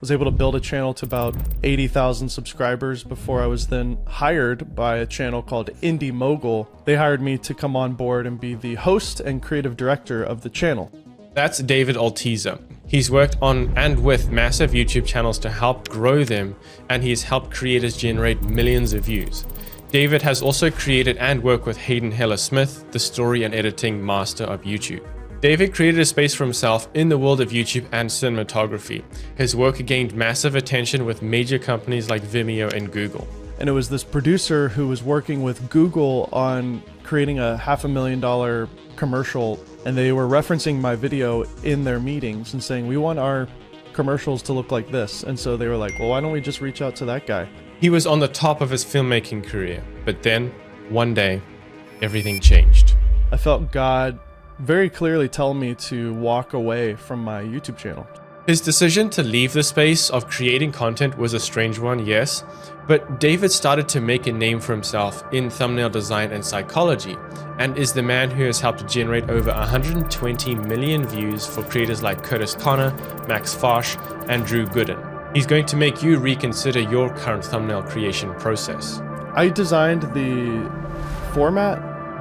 Was able to build a channel to about 80,000 subscribers before I was then hired by a channel called Indie Mogul. They hired me to come on board and be the host and creative director of the channel. That's David Altizer. He's worked on and with massive YouTube channels to help grow them, and he's helped creators generate millions of views. David has also created and worked with Hayden Heller-Smith, the story and editing master of YouTube. David created a space for himself in the world of YouTube and cinematography. His work gained massive attention with major companies like Vimeo and Google. And it was this producer who was working with Google on creating a $500,000 commercial, and they were referencing my video in their meetings and saying, we want our commercials to look like this. And so they were like, well, why don't we just reach out to that guy? He was on the top of his filmmaking career, but then, one day, everything changed. I felt God very clearly tell me to walk away from my YouTube channel. His decision to leave the space of creating content was a strange one, yes, but David started to make a name for himself in thumbnail design and psychology, and is the man who has helped generate over 120 million views for creators like Curtis Connor, Max Fosh, and Drew Gooden. He's going to make you reconsider your current thumbnail creation process. I designed the format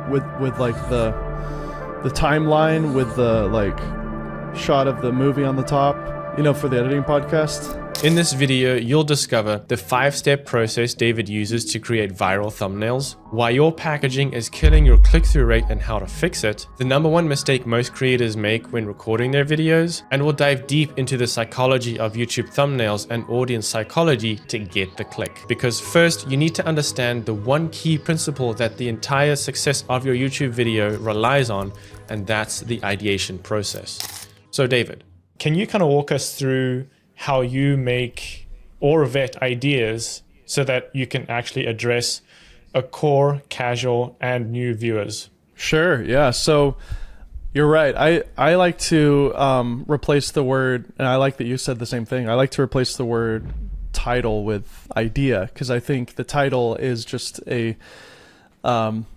with like the timeline with the like shot of the movie on the top, you know, for the editing podcast. In this video, you'll discover the 5-step process David uses to create viral thumbnails, why your packaging is killing your click-through rate and how to fix it, the #1 mistake most creators make when recording their videos, and we'll dive deep into the psychology of YouTube thumbnails and audience psychology to get the click. Because first, you need to understand the one key principle that the entire success of your YouTube video relies on, and that's the ideation process. So David, can you kind of walk us through how you make or vet ideas so that you can actually address a core, casual, and new viewers? Sure, yeah. So you're right. I like to replace the word, and I like that you said the same thing. I like to replace the word title with idea, because I think the title is just a,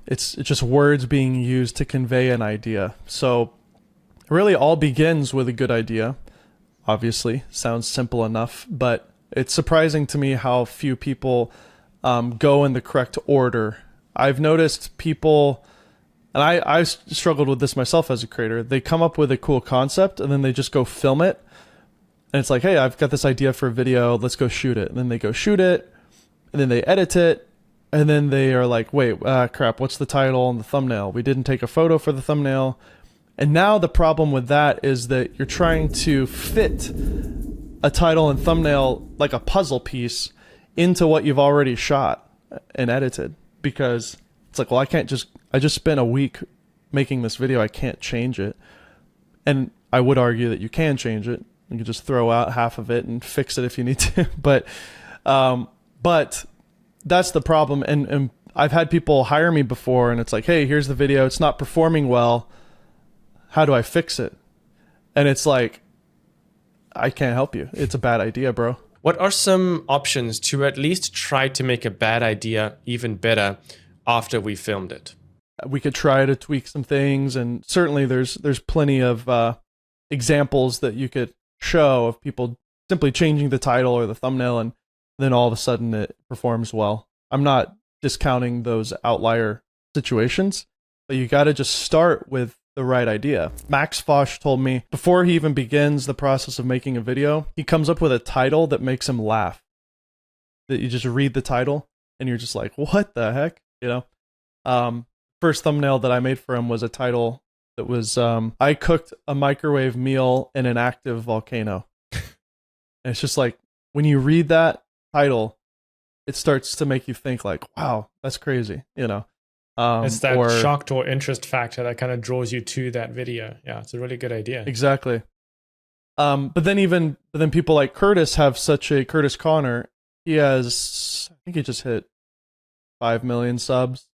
it's just words being used to convey an idea. So it really all begins with a good idea. Obviously, sounds simple enough, but it's surprising to me how few people go in the correct order. I've noticed people, and I struggled with this myself as a creator, they come up with a cool concept and then they just go film it. And it's like, hey, I've got this idea for a video, let's go shoot it. And then they go shoot it, and then they edit it, and then they are like, wait, crap, what's the title and the thumbnail? We didn't take a photo for the thumbnail. And now the problem with that is that you're trying to fit a title and thumbnail like a puzzle piece into what you've already shot and edited, because it's like, well, I just spent a week making this video, I can't change it. And I would argue that you can change it. You can just throw out half of it and fix it if you need to. But that's the problem. And I've had people hire me before, and it's like, hey, here's the video, it's not performing well. How do I fix it? And it's like, I can't help you. It's a bad idea, bro. What are some options to at least try to make a bad idea even better after we filmed it? We could try to tweak some things, and certainly there's plenty of examples that you could show of people simply changing the title or the thumbnail, and then all of a sudden it performs well. I'm not discounting those outlier situations, but you got to just start with the right idea. Max Fosh told me before he even begins the process of making a video, he comes up with a title that makes him laugh. That you just read the title and you're just like, what the heck? You know? First thumbnail that I made for him was a title that was, I cooked a microwave meal in an active volcano. And it's just like, when you read that title, it starts to make you think like, wow, that's crazy, you know? It's that shocked or interest factor that kind of draws you to that video. Yeah, it's a really good idea. Exactly. But then people like Curtis Connor, he has, I think he just hit 5 million subs.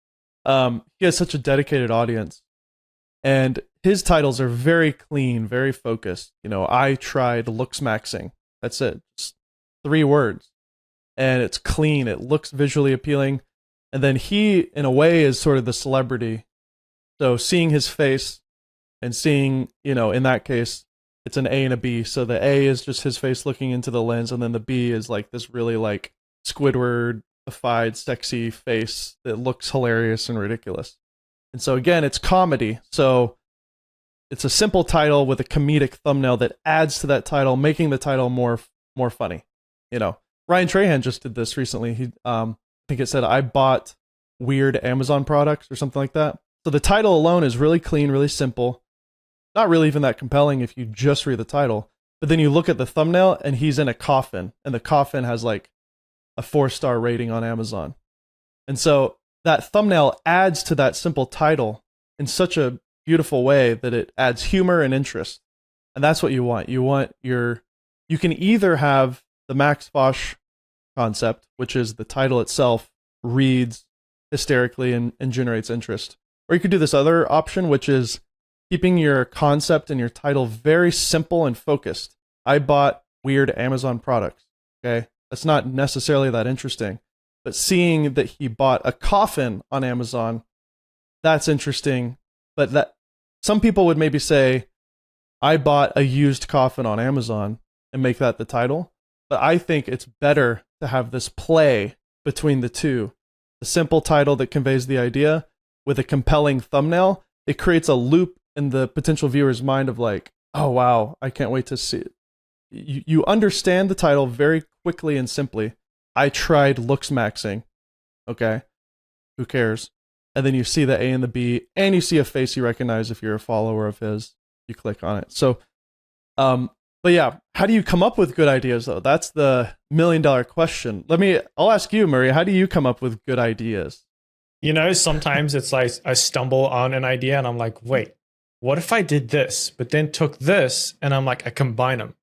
He has such a dedicated audience, and his titles are very clean, very focused. You know, I tried looks maxing. That's it. Just 3 words. And it's clean. It looks visually appealing. And then he, in a way, is sort of the celebrity. So seeing his face and seeing, you know, in that case, it's an A and a B. So the A is just his face looking into the lens, and then the B is like this really like Squidward-ified, sexy face that looks hilarious and ridiculous. And so again, it's comedy. So it's a simple title with a comedic thumbnail that adds to that title, making the title more funny. You know, Ryan Trahan just did this recently. He I think it said, "I bought weird Amazon products" or something like that. So the title alone is really clean, really simple. Not really even that compelling if you just read the title. But then you look at the thumbnail and he's in a coffin, and the coffin has like a 4-star rating on Amazon. And so that thumbnail adds to that simple title in such a beautiful way that it adds humor and interest. And that's what you want. You can either have the Max Fosh concept, which is the title itself reads hysterically and generates interest. Or you could do this other option, which is keeping your concept and your title very simple and focused. I bought weird Amazon products. Okay. That's not necessarily that interesting, but seeing that he bought a coffin on Amazon, that's interesting. But that some people would maybe say, I bought a used coffin on Amazon, and make that the title. But I think it's better to have this play between the two. The simple title that conveys the idea with a compelling thumbnail. It creates a loop in the potential viewer's mind of like, oh wow, I can't wait to see it. You understand the title very quickly and simply. I tried looks maxing. Okay, who cares? And then you see the A and the B, and you see a face you recognize if you're a follower of his. You click on it. So, but yeah, how do you come up with good ideas though? That's the $1 million question. I'll ask you, Murray, how do you come up with good ideas? You know, sometimes it's like I stumble on an idea and I'm like, wait, what if I did this, but then took this and I'm like, I combine them.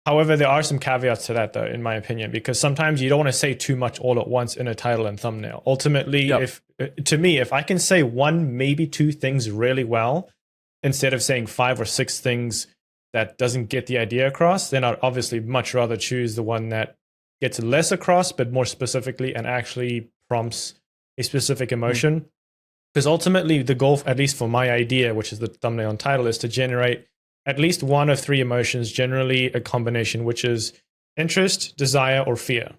However, there are some caveats to that though, in my opinion, because sometimes you don't want to say too much all at once in a title and thumbnail. Ultimately, Yep. if I can say one, maybe two things really well, instead of saying 5 or 6 things that doesn't get the idea across, then I'd obviously much rather choose the one that gets less across, but more specifically and actually prompts a specific emotion. Because ultimately the goal, at least for my idea, which is the thumbnail and title, is to generate at least one of 3 emotions, generally a combination, which is interest, desire, or fear.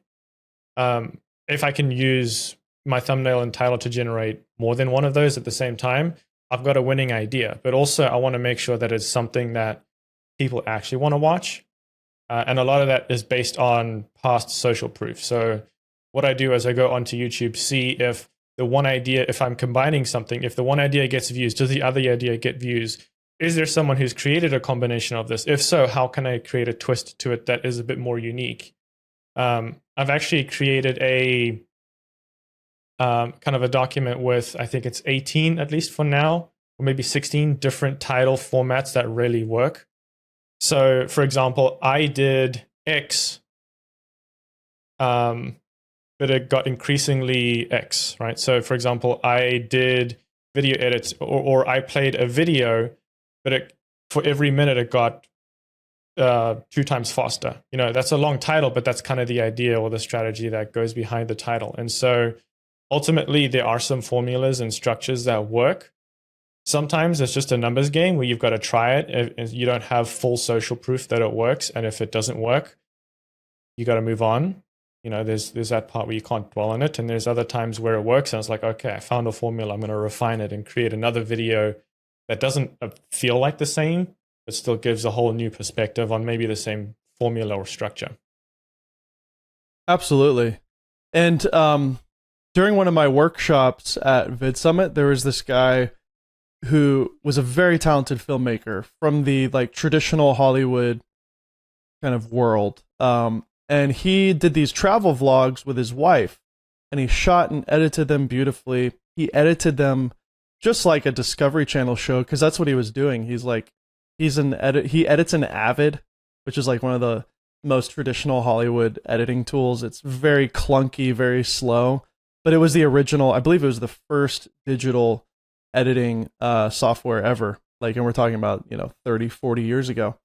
If I can use my thumbnail and title to generate more than one of those at the same time, I've got a winning idea. But also I want to make sure that it's something that people actually want to watch. And a lot of that is based on past social proof. So what I do is I go onto YouTube, see if the one idea, if I'm combining something, if the one idea gets views, does the other idea get views? Is there someone who's created a combination of this? If so, how can I create a twist to it that is a bit more unique? I've actually created a kind of a document with, I think it's 18, at least for now, or maybe 16 different title formats that really work. So for example, I did X, but it got increasingly X, right? So for example, I did video edits, or I played a video, but for every minute it got 2 times faster. You know, that's a long title, but that's kind of the idea or the strategy that goes behind the title. And so ultimately there are some formulas and structures that work. Sometimes it's just a numbers game where you've got to try it. If you don't have full social proof that it works. And if it doesn't work, you got to move on. You know, there's that part where you can't dwell on it. And there's other times where it works. And it's like, okay, I found a formula. I'm going to refine it and create another video that doesn't feel like the same, but still gives a whole new perspective on maybe the same formula or structure. Absolutely. And during one of my workshops at VidSummit, there was this guy who was a very talented filmmaker from the like traditional Hollywood kind of world. And he did these travel vlogs with his wife, and he shot and edited them beautifully. He edited them just like a Discovery Channel show, because that's what he was doing. He edits in Avid, which is like one of the most traditional Hollywood editing tools. It's very clunky, very slow, but it was the original. I believe it was the first digital editing software ever. Like, and we're talking about, 30, 40 years ago.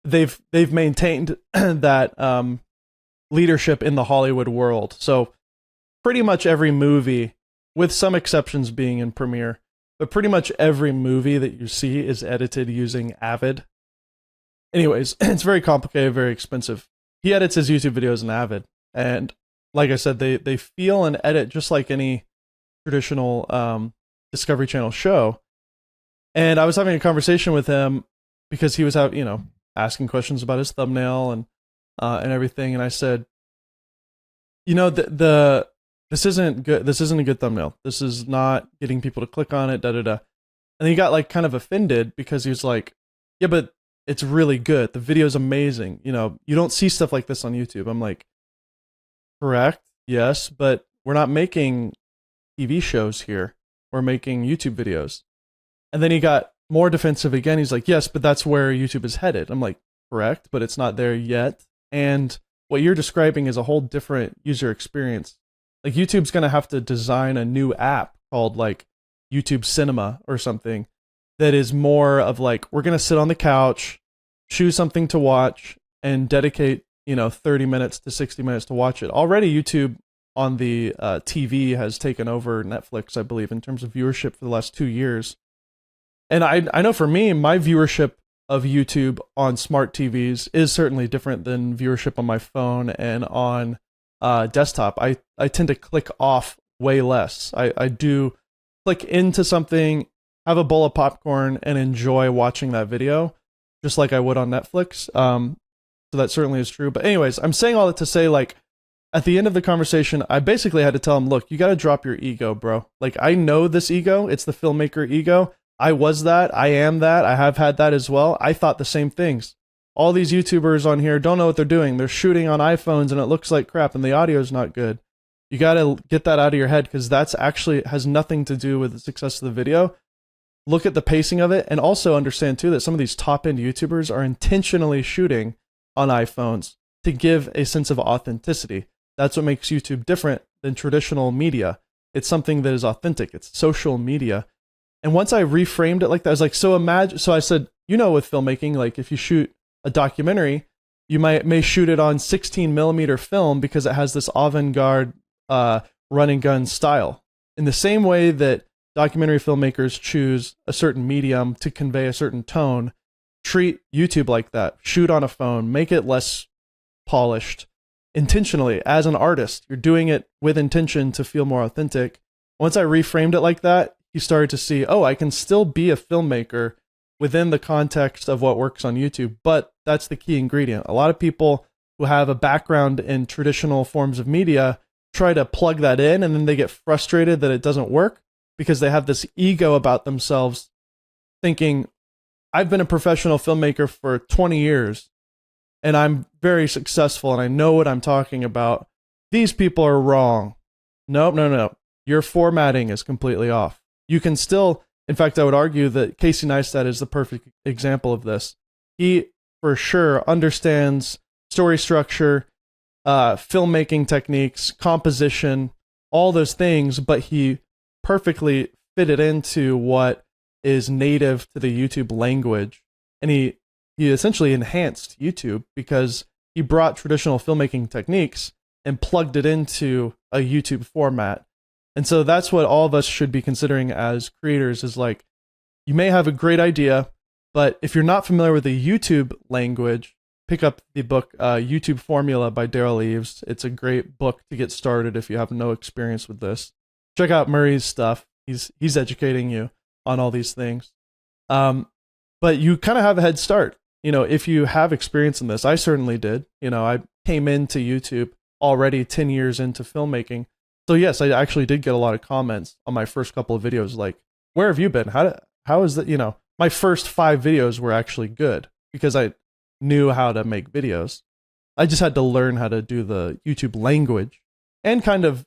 They've maintained that leadership in the Hollywood world. So pretty much every movie, with some exceptions being in Premiere, but pretty much every movie that you see is edited using Avid. anyways, it's very complicated, very expensive. He edits his YouTube videos in Avid, and like I said, they feel and edit just like any traditional Discovery Channel show. And I was having a conversation with him because he was asking questions about his thumbnail and everything, and I said, this isn't good. This isn't a good thumbnail. This is not getting people to click on it. Da da da. And he got like kind of offended because he was like, "Yeah, but it's really good. The video's amazing. You don't see stuff like this on YouTube." I'm like, "Correct, yes, but we're not making TV shows here. We're making YouTube videos." And then he got more defensive again. He's like, "Yes, but that's where YouTube is headed." I'm like, "Correct, but it's not there yet." And what you're describing is a whole different user experience. Like YouTube's going to have to design a new app called like YouTube Cinema or something that is more of like, we're going to sit on the couch, choose something to watch, and dedicate, 30 minutes to 60 minutes to watch it. Already YouTube on the TV has taken over Netflix, I believe, in terms of viewership for the last 2 years. And I know for me, my viewership of YouTube on smart TVs is certainly different than viewership on my phone and on desktop. I tend to click off way less. I do click into something, have a bowl of popcorn, and enjoy watching that video, just like I would on Netflix. So that certainly is true. But anyways, I'm saying all that to say, like, at the end of the conversation, I basically had to tell him, look, you got to drop your ego, bro. Like, I know this ego. It's the filmmaker ego. I was that. I am that. I have had that as well. I thought the same things. All these YouTubers on here don't know what they're doing. They're shooting on iPhones and it looks like crap and the audio is not good. You got to get that out of your head because that's actually has nothing to do with the success of the video. Look at the pacing of it and also understand too that some of these top-end YouTubers are intentionally shooting on iPhones to give a sense of authenticity. That's what makes YouTube different than traditional media. It's something that is authentic. It's social media. And once I reframed it like that, I was like, so I said, with filmmaking, like if you shoot a documentary, you may shoot it on 16 millimeter film because it has this avant-garde run and gun style. In the same way that documentary filmmakers choose a certain medium to convey a certain tone, treat YouTube like that. Shoot on a phone, make it less polished intentionally. As an artist, you're doing it with intention to feel more authentic. Once I reframed it like that, you started to see, I can still be a filmmaker within the context of what works on YouTube, but that's the key ingredient. A lot of people who have a background in traditional forms of media try to plug that in and then they get frustrated that it doesn't work because they have this ego about themselves thinking, I've been a professional filmmaker for 20 years and I'm very successful and I know what I'm talking about. These people are wrong. Nope, no. Your formatting is completely off. You can still, in fact, I would argue that Casey Neistat is the perfect example of this. He, for sure, understands story structure, filmmaking techniques, composition, all those things, but he perfectly fitted into what is native to the YouTube language. And he essentially enhanced YouTube because he brought traditional filmmaking techniques and plugged it into a YouTube format. And so that's what all of us should be considering as creators is like, you may have a great idea, but if you're not familiar with the YouTube language, pick up the book YouTube Formula by Daryl Eves. It's a great book to get started if you have no experience with this. Check out Murray's stuff. He's educating you on all these things. But you kind of have a head start, if you have experience in this. I certainly did. I came into YouTube already 10 years into filmmaking. So yes, I actually did get a lot of comments on my first couple of videos, like, where have you been? How is that? My first 5 videos were actually good because I knew how to make videos. I just had to learn how to do the YouTube language and kind of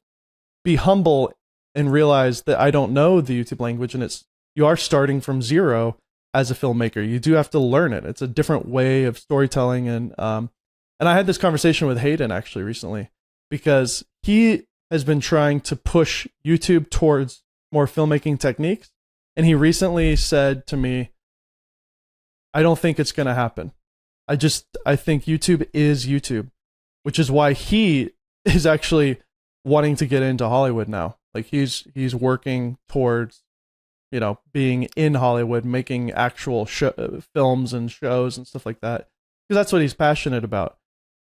be humble and realize that I don't know the YouTube language and you are starting from zero as a filmmaker. You do have to learn it. It's a different way of storytelling. And I had this conversation with Hayden actually recently because he has been trying to push YouTube towards more filmmaking techniques. And he recently said to me, I don't think it's going to happen. I think YouTube is YouTube, which is why he is actually wanting to get into Hollywood now. Like he's working towards, being in Hollywood, making actual films and shows and stuff like that. because that's what he's passionate about.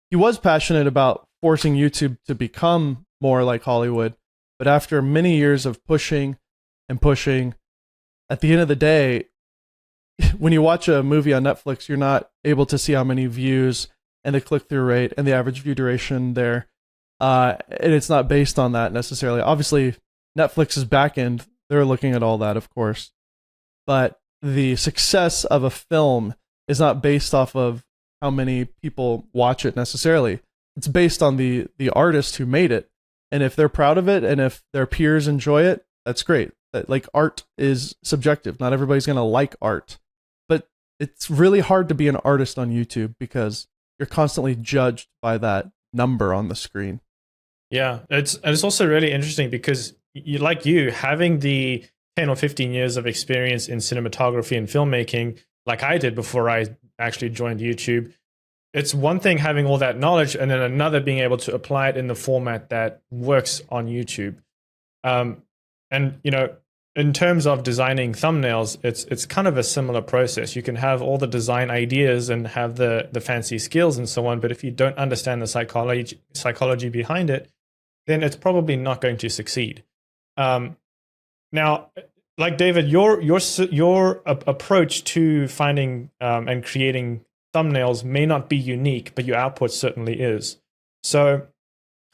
He was passionate about forcing YouTube to become more like Hollywood, but after many years of pushing and pushing, at the end of the day, when you watch a movie on Netflix, you're not able to see how many views and the click-through rate and the average view duration there. And it's not based on that necessarily. Obviously, Netflix's backend, they're looking at all that, of course. But the success of a film is not based off of how many people watch it necessarily. It's based on the artist who made it. And if they're proud of it and if their peers enjoy it, that's great. Like, art is subjective. Not everybody's going to like art. But it's really hard to be an artist on YouTube because you're constantly judged by that number on the screen. Yeah, it's also really interesting because you having the 10 or 15 years of experience in cinematography and filmmaking, like I did before I actually joined YouTube. It's one thing having all that knowledge, and then another being able to apply it in the format that works on YouTube. And in terms of designing thumbnails, it's kind of a similar process. You can have all the design ideas and have the fancy skills and so on, but if you don't understand the psychology behind it, then it's probably not going to succeed. Now, like David, your approach to finding and creating thumbnails may not be unique, but your output certainly is. So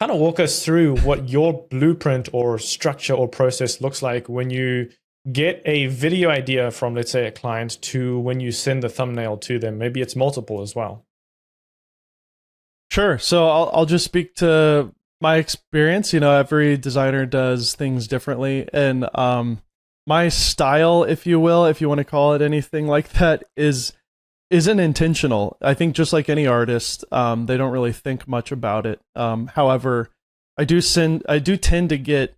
kind of walk us through what your blueprint or structure or process looks like when you get a video idea from, let's say, a client to when you send the thumbnail to them. Maybe it's multiple as well. Sure. So I'll just speak to my experience. Every designer does things differently. And my style, if you will, if you want to call it anything like that, isn't intentional. I think just like any artist, they don't really think much about it. However, I do tend to get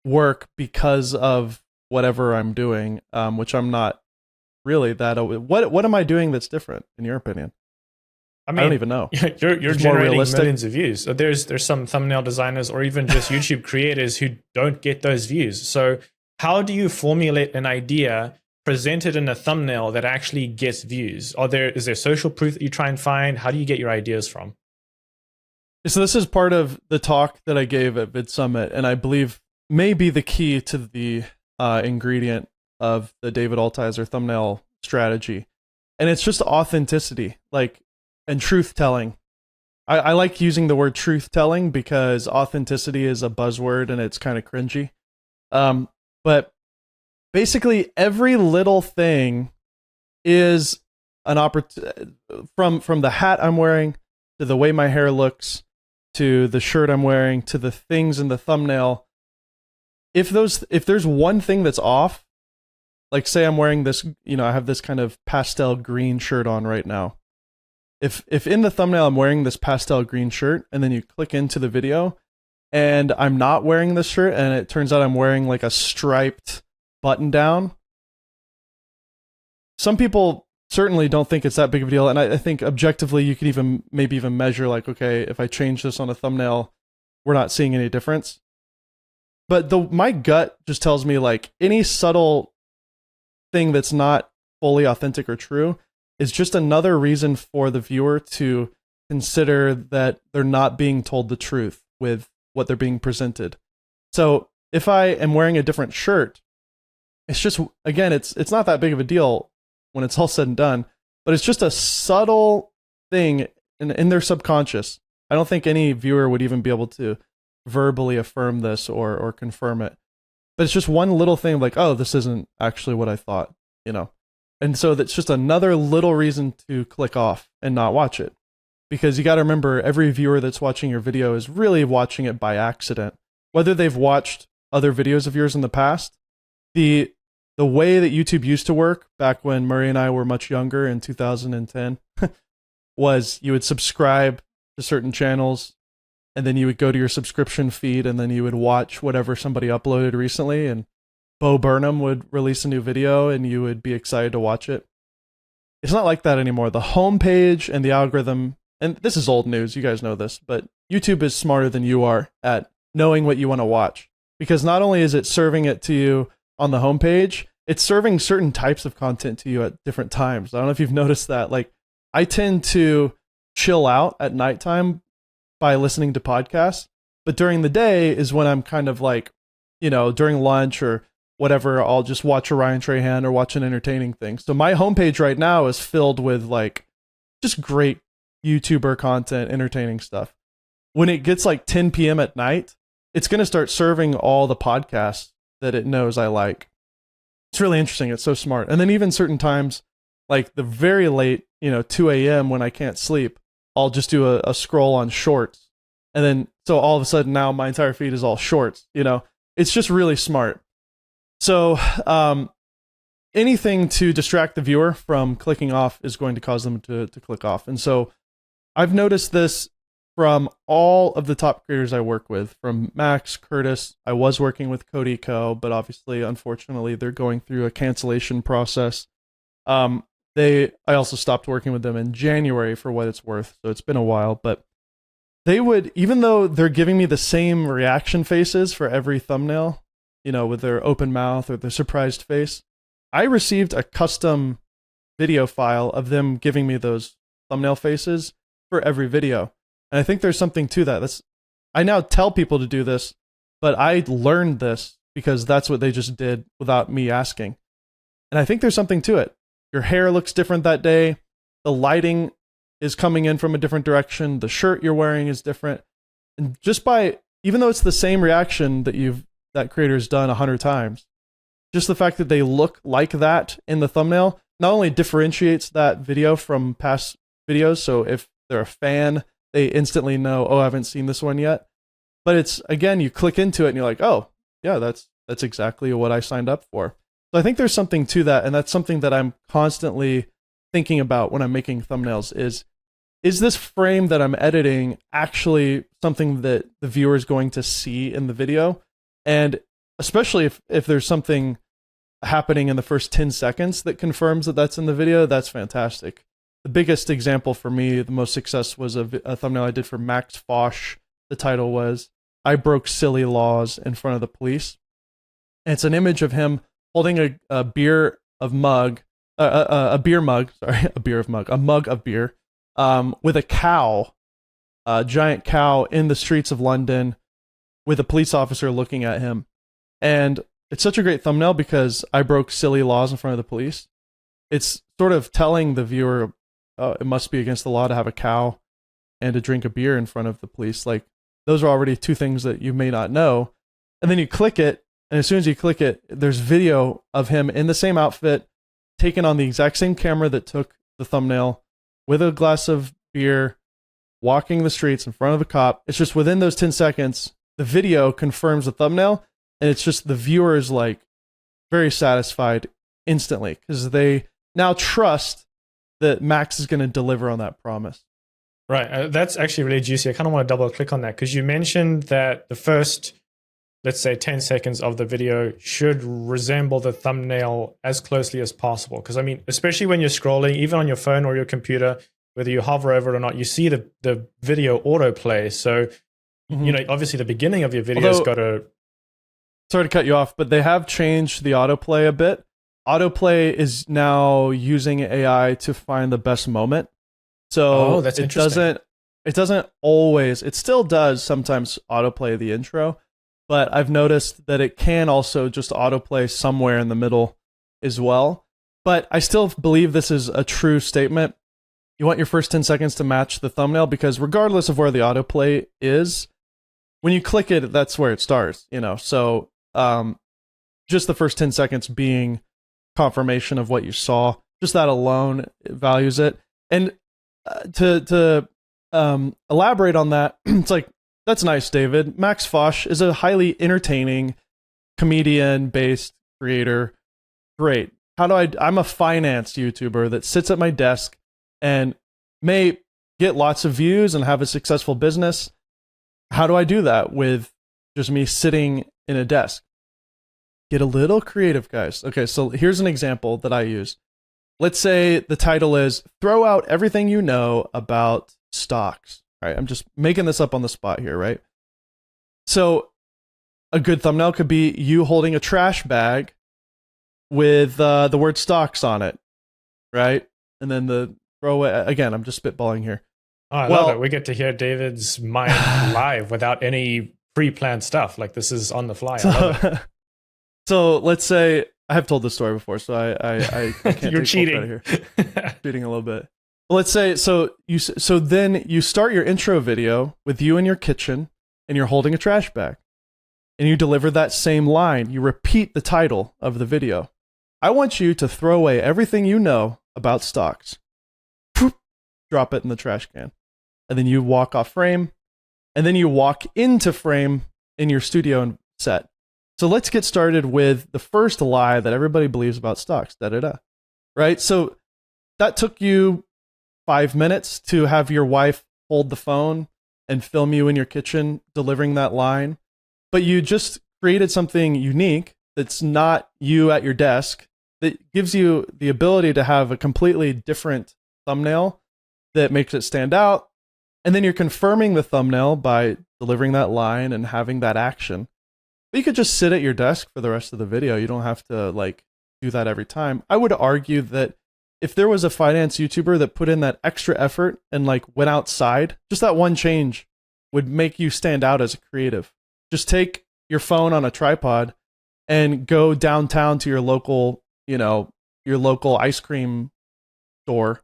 work because of whatever I'm doing, which I'm not really that. What am I doing that's different in your opinion? I don't even know. You're generating millions of views. So there's some thumbnail designers or even just YouTube creators who don't get those views. So how do you formulate an idea presented in a thumbnail that actually gets views? Is there social proof that you try and find? How do you get your ideas from? So this is part of the talk that I gave at Vid Summit, and I believe may be the key to the ingredient of the David Altizer thumbnail strategy. And it's just authenticity, and truth telling. I like using the word truth telling because authenticity is a buzzword and it's kind of cringy. But basically every little thing is an opportunity, from the hat I'm wearing to the way my hair looks to the shirt I'm wearing to the things in the thumbnail. If there's one thing that's off, like say I'm wearing this, I have this kind of pastel green shirt on right now. If in the thumbnail I'm wearing this pastel green shirt and then you click into the video and I'm not wearing this shirt and it turns out I'm wearing like a striped button down, some people certainly don't think it's that big of a deal. And I think objectively you could maybe even measure okay, if I change this on a thumbnail, we're not seeing any difference. But my gut just tells me any subtle thing that's not fully authentic or true is just another reason for the viewer to consider that they're not being told the truth with what they're being presented. So if I am wearing a different shirt, it's just, again, it's not that big of a deal when it's all said and done, but it's just a subtle thing in their subconscious. I don't think any viewer would even be able to verbally affirm this or confirm it. But it's just one little thing oh, this isn't actually what I thought, And so that's just another little reason to click off and not watch it. Because you got to remember, every viewer that's watching your video is really watching it by accident. Whether they've watched other videos of yours in the past, the way that YouTube used to work back when Murray and I were much younger in 2010 was you would subscribe to certain channels and then you would go to your subscription feed and then you would watch whatever somebody uploaded recently, and Bo Burnham would release a new video and you would be excited to watch it. It's not like that anymore. The homepage and the algorithm, and this is old news, you guys know this, but YouTube is smarter than you are at knowing what you want to watch. Because not only is it serving it to you on the homepage, it's serving certain types of content to you at different times. I don't know if you've noticed that. I tend to chill out at nighttime by listening to podcasts, but during the day is when I'm kind of like, during lunch or whatever, I'll just watch a Ryan Trahan or watch an entertaining thing. So my homepage right now is filled with like just great YouTuber content, entertaining stuff. When it gets like 10 p.m. at night, it's going to start serving all the podcasts that it knows I like. It's really interesting. It's so smart. And then even certain times, like the very late, 2 a.m. when I can't sleep, I'll just do a scroll on shorts. And then, so all of a sudden now my entire feed is all shorts, it's just really smart. So, anything to distract the viewer from clicking off is going to cause them to click off. And so I've noticed this from all of the top creators I work with, from Max, Curtis. I was working with Cody Co, but obviously, unfortunately, they're going through a cancellation process. I also stopped working with them in January for what it's worth, so it's been a while, but they would, even though they're giving me the same reaction faces for every thumbnail, with their open mouth or their surprised face, I received a custom video file of them giving me those thumbnail faces for every video. And I think there's something to that. I now tell people to do this, but I learned this because that's what they just did without me asking. And I think there's something to it. Your hair looks different that day. The lighting is coming in from a different direction. The shirt you're wearing is different. And just by, even though it's the same reaction that creator's done 100 times, just the fact that they look like that in the thumbnail not only differentiates that video from past videos. So if they're a fan, they instantly know, oh, I haven't seen this one yet. But it's, again, you click into it and you're like, oh, yeah, that's exactly what I signed up for. So I think there's something to that, and that's something that I'm constantly thinking about when I'm making thumbnails is this frame that I'm editing actually something that the viewer is going to see in the video? And especially if there's something happening in the first 10 seconds that confirms that that's in the video, that's fantastic. The biggest example for me, the most success, was a thumbnail I did for Max Fosh. The title was, "I broke silly laws in front of the police." And it's an image of him holding a beer mug of beer, with a cow, a giant cow in the streets of London with a police officer looking at him. And it's such a great thumbnail because I broke silly laws in front of the police. It's sort of telling the viewer, oh, it must be against the law to have a cow and to drink a beer in front of the police. Like, those are already two things that you may not know. And then you click it, and as soon as you click it, there's video of him in the same outfit, taken on the exact same camera that took the thumbnail, with a glass of beer, walking the streets in front of a cop. It's just within those 10 seconds, the video confirms the thumbnail, and it's just the viewer is like very satisfied instantly because they now trust that Max is going to deliver on that promise. Right. That's actually really juicy. I kind of want to double click on that because you mentioned that the first, let's say, 10 seconds of the video should resemble the thumbnail as closely as possible. Because, I mean, especially when you're scrolling, even on your phone or your computer, whether you hover over it or not, you see the video autoplay. So, obviously the beginning of your video has got to... Sorry to cut you off, but they have changed the autoplay a bit. Autoplay is now using AI to find the best moment. So that's interesting. It doesn't always, it still does sometimes autoplay the intro, but I've noticed that it can also just autoplay somewhere in the middle as well. But I still believe this is a true statement. You want your first 10 seconds to match the thumbnail because regardless of where the autoplay is, when you click it, that's where it starts, So just the first 10 seconds being confirmation of what you saw, just that alone values it. And to elaborate on that, it's like, that's nice, David. Max Fosh is a highly entertaining comedian-based creator. Great. I'm a finance YouTuber that sits at my desk and may get lots of views and have a successful business. How do I do that with just me sitting in a desk? Get a little creative, guys. Okay, so here's an example that I use. Let's say the title is "Throw Out Everything You Know About Stocks." All right, I'm just making this up on the spot here, right? So a good thumbnail could be you holding a trash bag with the word stocks on it, right? And then the throw away, again, I'm just spitballing here. Oh, I love it. We get to hear David's mind live without any pre-planned stuff. Like this is on the fly. I love it. So let's say I have told this story before, so I can't. You're take cheating. full credit here. Cheating a little bit. Let's say so then you start your intro video with you in your kitchen and you're holding a trash bag, and you deliver that same line. You repeat the title of the video. I want you to throw away everything you know about stocks. Drop it in the trash can. And then you walk off frame, and then you walk into frame in your studio and set. So let's get started with the first lie that everybody believes about stocks. Right? So that took you 5 minutes to have your wife hold the phone and film you in your kitchen delivering that line. But you just created something unique that's not you at your desk, that gives you the ability to have a completely different thumbnail that makes it stand out. And then you're confirming the thumbnail by delivering that line and having that action. But you could just sit at your desk for the rest of the video. You don't have to like do that every time. I would argue that if there was a finance YouTuber that put in that extra effort and like went outside, just that one change would make you stand out as a creative. Just take your phone on a tripod and go downtown to your local, your local ice cream store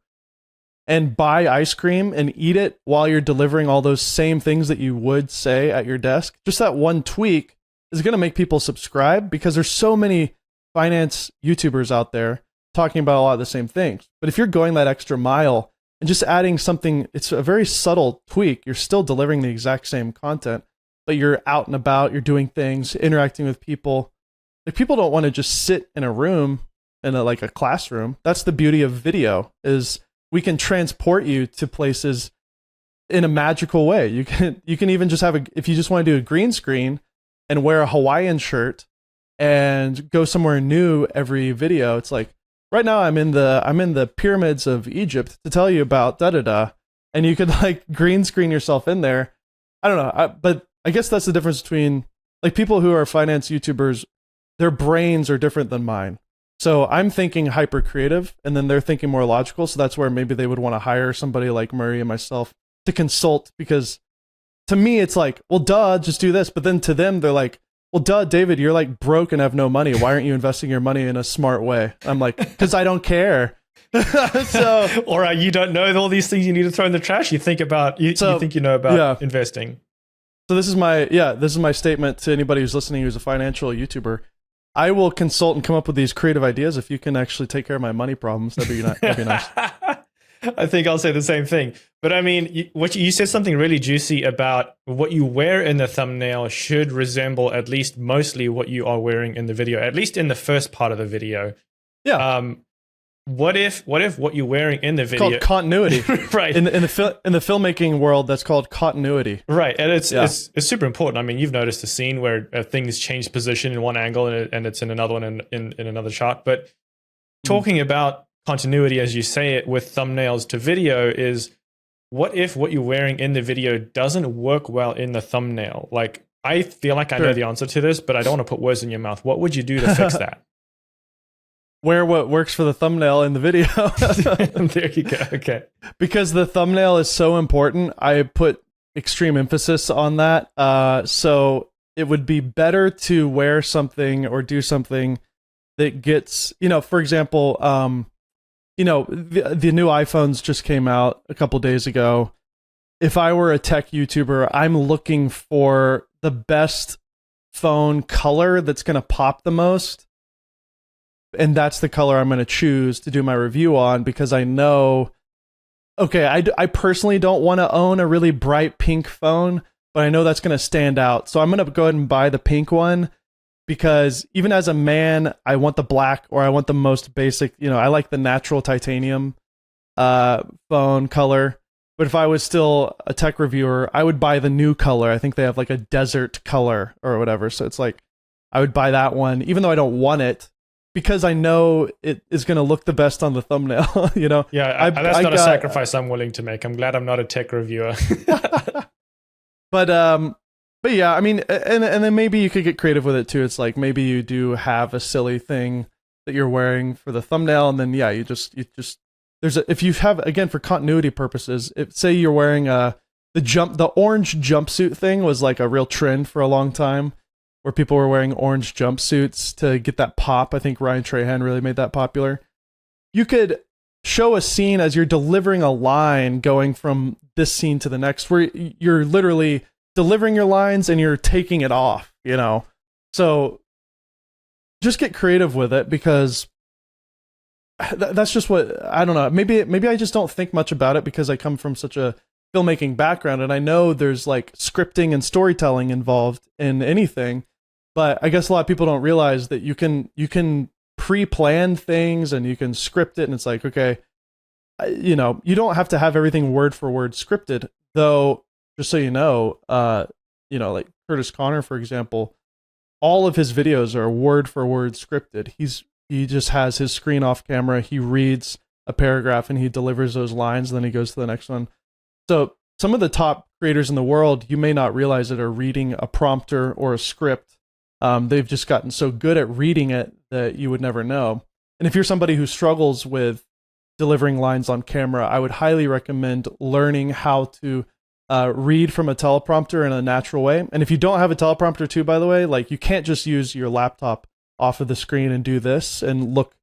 and buy ice cream and eat it while you're delivering all those same things that you would say at your desk. Just that one tweak is going to make people subscribe because there's so many finance YouTubers out there talking about a lot of the same things. But if you're going that extra mile and just adding something, it's a very subtle tweak. You're still delivering the exact same content, but you're out and about, you're doing things, interacting with people. Like people don't want to just sit in a room in a classroom. That's the beauty of video, is we can transport you to places in a magical way. You can even just if you just want to do a green screen and wear a Hawaiian shirt and go somewhere new every video. It's like, right now I'm in the pyramids of Egypt to tell you about and you could like green screen yourself in there. I don't know, but I guess that's the difference between like people who are finance YouTubers. Their brains are different than mine. So I'm thinking hyper creative, and then they're thinking more logical. So that's where maybe they would want to hire somebody like Murray and myself to consult, because to me it's like, well, duh, just do this. But then to them, they're like, well, duh, David, you're like broke and have no money. Why aren't you investing your money in a smart way? I'm like, because I don't care. So, or you don't know all these things you need to throw in the trash. You think about you think you know about investing. So this is my statement to anybody who's listening who's a financial YouTuber. I will consult and come up with these creative ideas if you can actually take care of my money problems. That'd be nice. I think I'll say the same thing. But I mean, you said something really juicy about what you wear in the thumbnail should resemble at least mostly what you are wearing in the video, at least in the first part of the video. Yeah. What if what you're wearing in the video called continuity, right? In the filmmaking world, that's called continuity, right? And it's super important. I mean, you've noticed a scene where things change position in one angle and it's in another one in another shot. But talking about continuity, as you say it, with thumbnails to video, is what if what you're wearing in the video doesn't work well in the thumbnail? Like, I feel like I know the answer to this, but I don't want to put words in your mouth. What would you do to fix that? Wear what works for the thumbnail in the video. There you go. Okay. Because the thumbnail is so important, I put extreme emphasis on that. So it would be better to wear something or do something that gets, for example, the new iPhones just came out a couple days ago. If I were a tech YouTuber, I'm looking for the best phone color that's going to pop the most. And that's the color I'm going to choose to do my review on, because I know, okay, I personally don't want to own a really bright pink phone, but I know that's going to stand out. So I'm going to go ahead and buy the pink one, because even as a man, I want the black, or I want the most basic, I like the natural titanium phone color. But if I was still a tech reviewer, I would buy the new color. I think they have like a desert color or whatever. So it's like, I would buy that one, even though I don't want it, because I know it is going to look the best on the thumbnail, Yeah, that's not a sacrifice I'm willing to make. I'm glad I'm not a tech reviewer. But yeah, I mean, and then maybe you could get creative with it too. It's like, maybe you do have a silly thing that you're wearing for the thumbnail, and then you just if you have, again, for continuity purposes, say you're wearing the orange jumpsuit thing was like a real trend for a long time, where people were wearing orange jumpsuits to get that pop. I think Ryan Trahan really made that popular. You could show a scene as you're delivering a line going from this scene to the next, where you're literally delivering your lines and you're taking it off, So just get creative with it, because that's just what, I don't know. Maybe I just don't think much about it because I come from such a filmmaking background, and I know there's like scripting and storytelling involved in anything, but I guess a lot of people don't realize that you can pre-plan things and you can script it, and it's like, okay, you don't have to have everything word for word scripted, though. Just so like Curtis Connor, for example, all of his videos are word for word scripted. He just has his screen off camera, he reads a paragraph and he delivers those lines, and then he goes to the next one. So some of the top creators in the world, you may not realize it, are reading a prompter or a script. They've just gotten so good at reading it that you would never know. And if you're somebody who struggles with delivering lines on camera, I would highly recommend learning how to read from a teleprompter in a natural way. And if you don't have a teleprompter too, by the way, like, you can't just use your laptop off of the screen and do this and look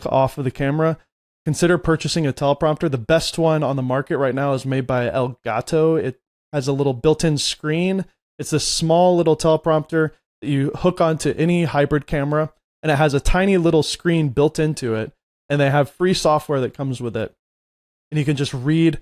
off of the camera. Consider purchasing a teleprompter. The best one on the market right now is made by Elgato. It has a little built-in screen. It's a small little teleprompter that you hook onto any hybrid camera, and it has a tiny little screen built into it, and they have free software that comes with it. And you can just read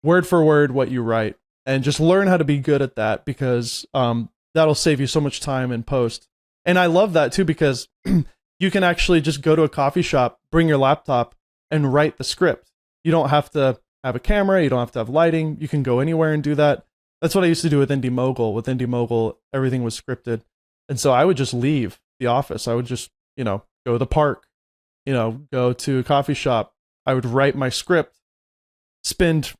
word for word what you write, and just learn how to be good at that, because that'll save you so much time in post. And I love that too, because you can actually just go to a coffee shop, bring your laptop, and write the script. You don't have to have a camera, you don't have to have lighting, you can go anywhere and do that. That's what I used to do with Indie Mogul. With Indie Mogul, everything was scripted. And so I would just leave the office. I would just, go to the park, go to a coffee shop. I would write my script, spend,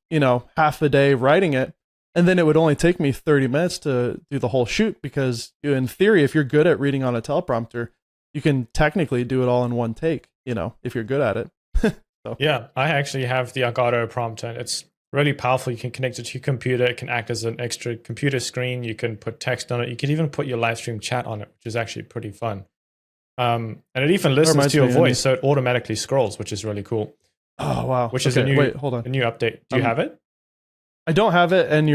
half a day writing it, and then it would only take me 30 minutes to do the whole shoot, because in theory, if you're good at reading on a teleprompter, you can technically do it all in one take, if you're good at it. So. Yeah, I actually have the Elgato prompter. It's really powerful. You can connect it to your computer. It can act as an extra computer screen. You can put text on it. You can even put your live stream chat on it, which is actually pretty fun. And it even listens to your voice, so it automatically scrolls, which is really cool. Oh, wow. Which is a new update. Do you have it? I don't have it, and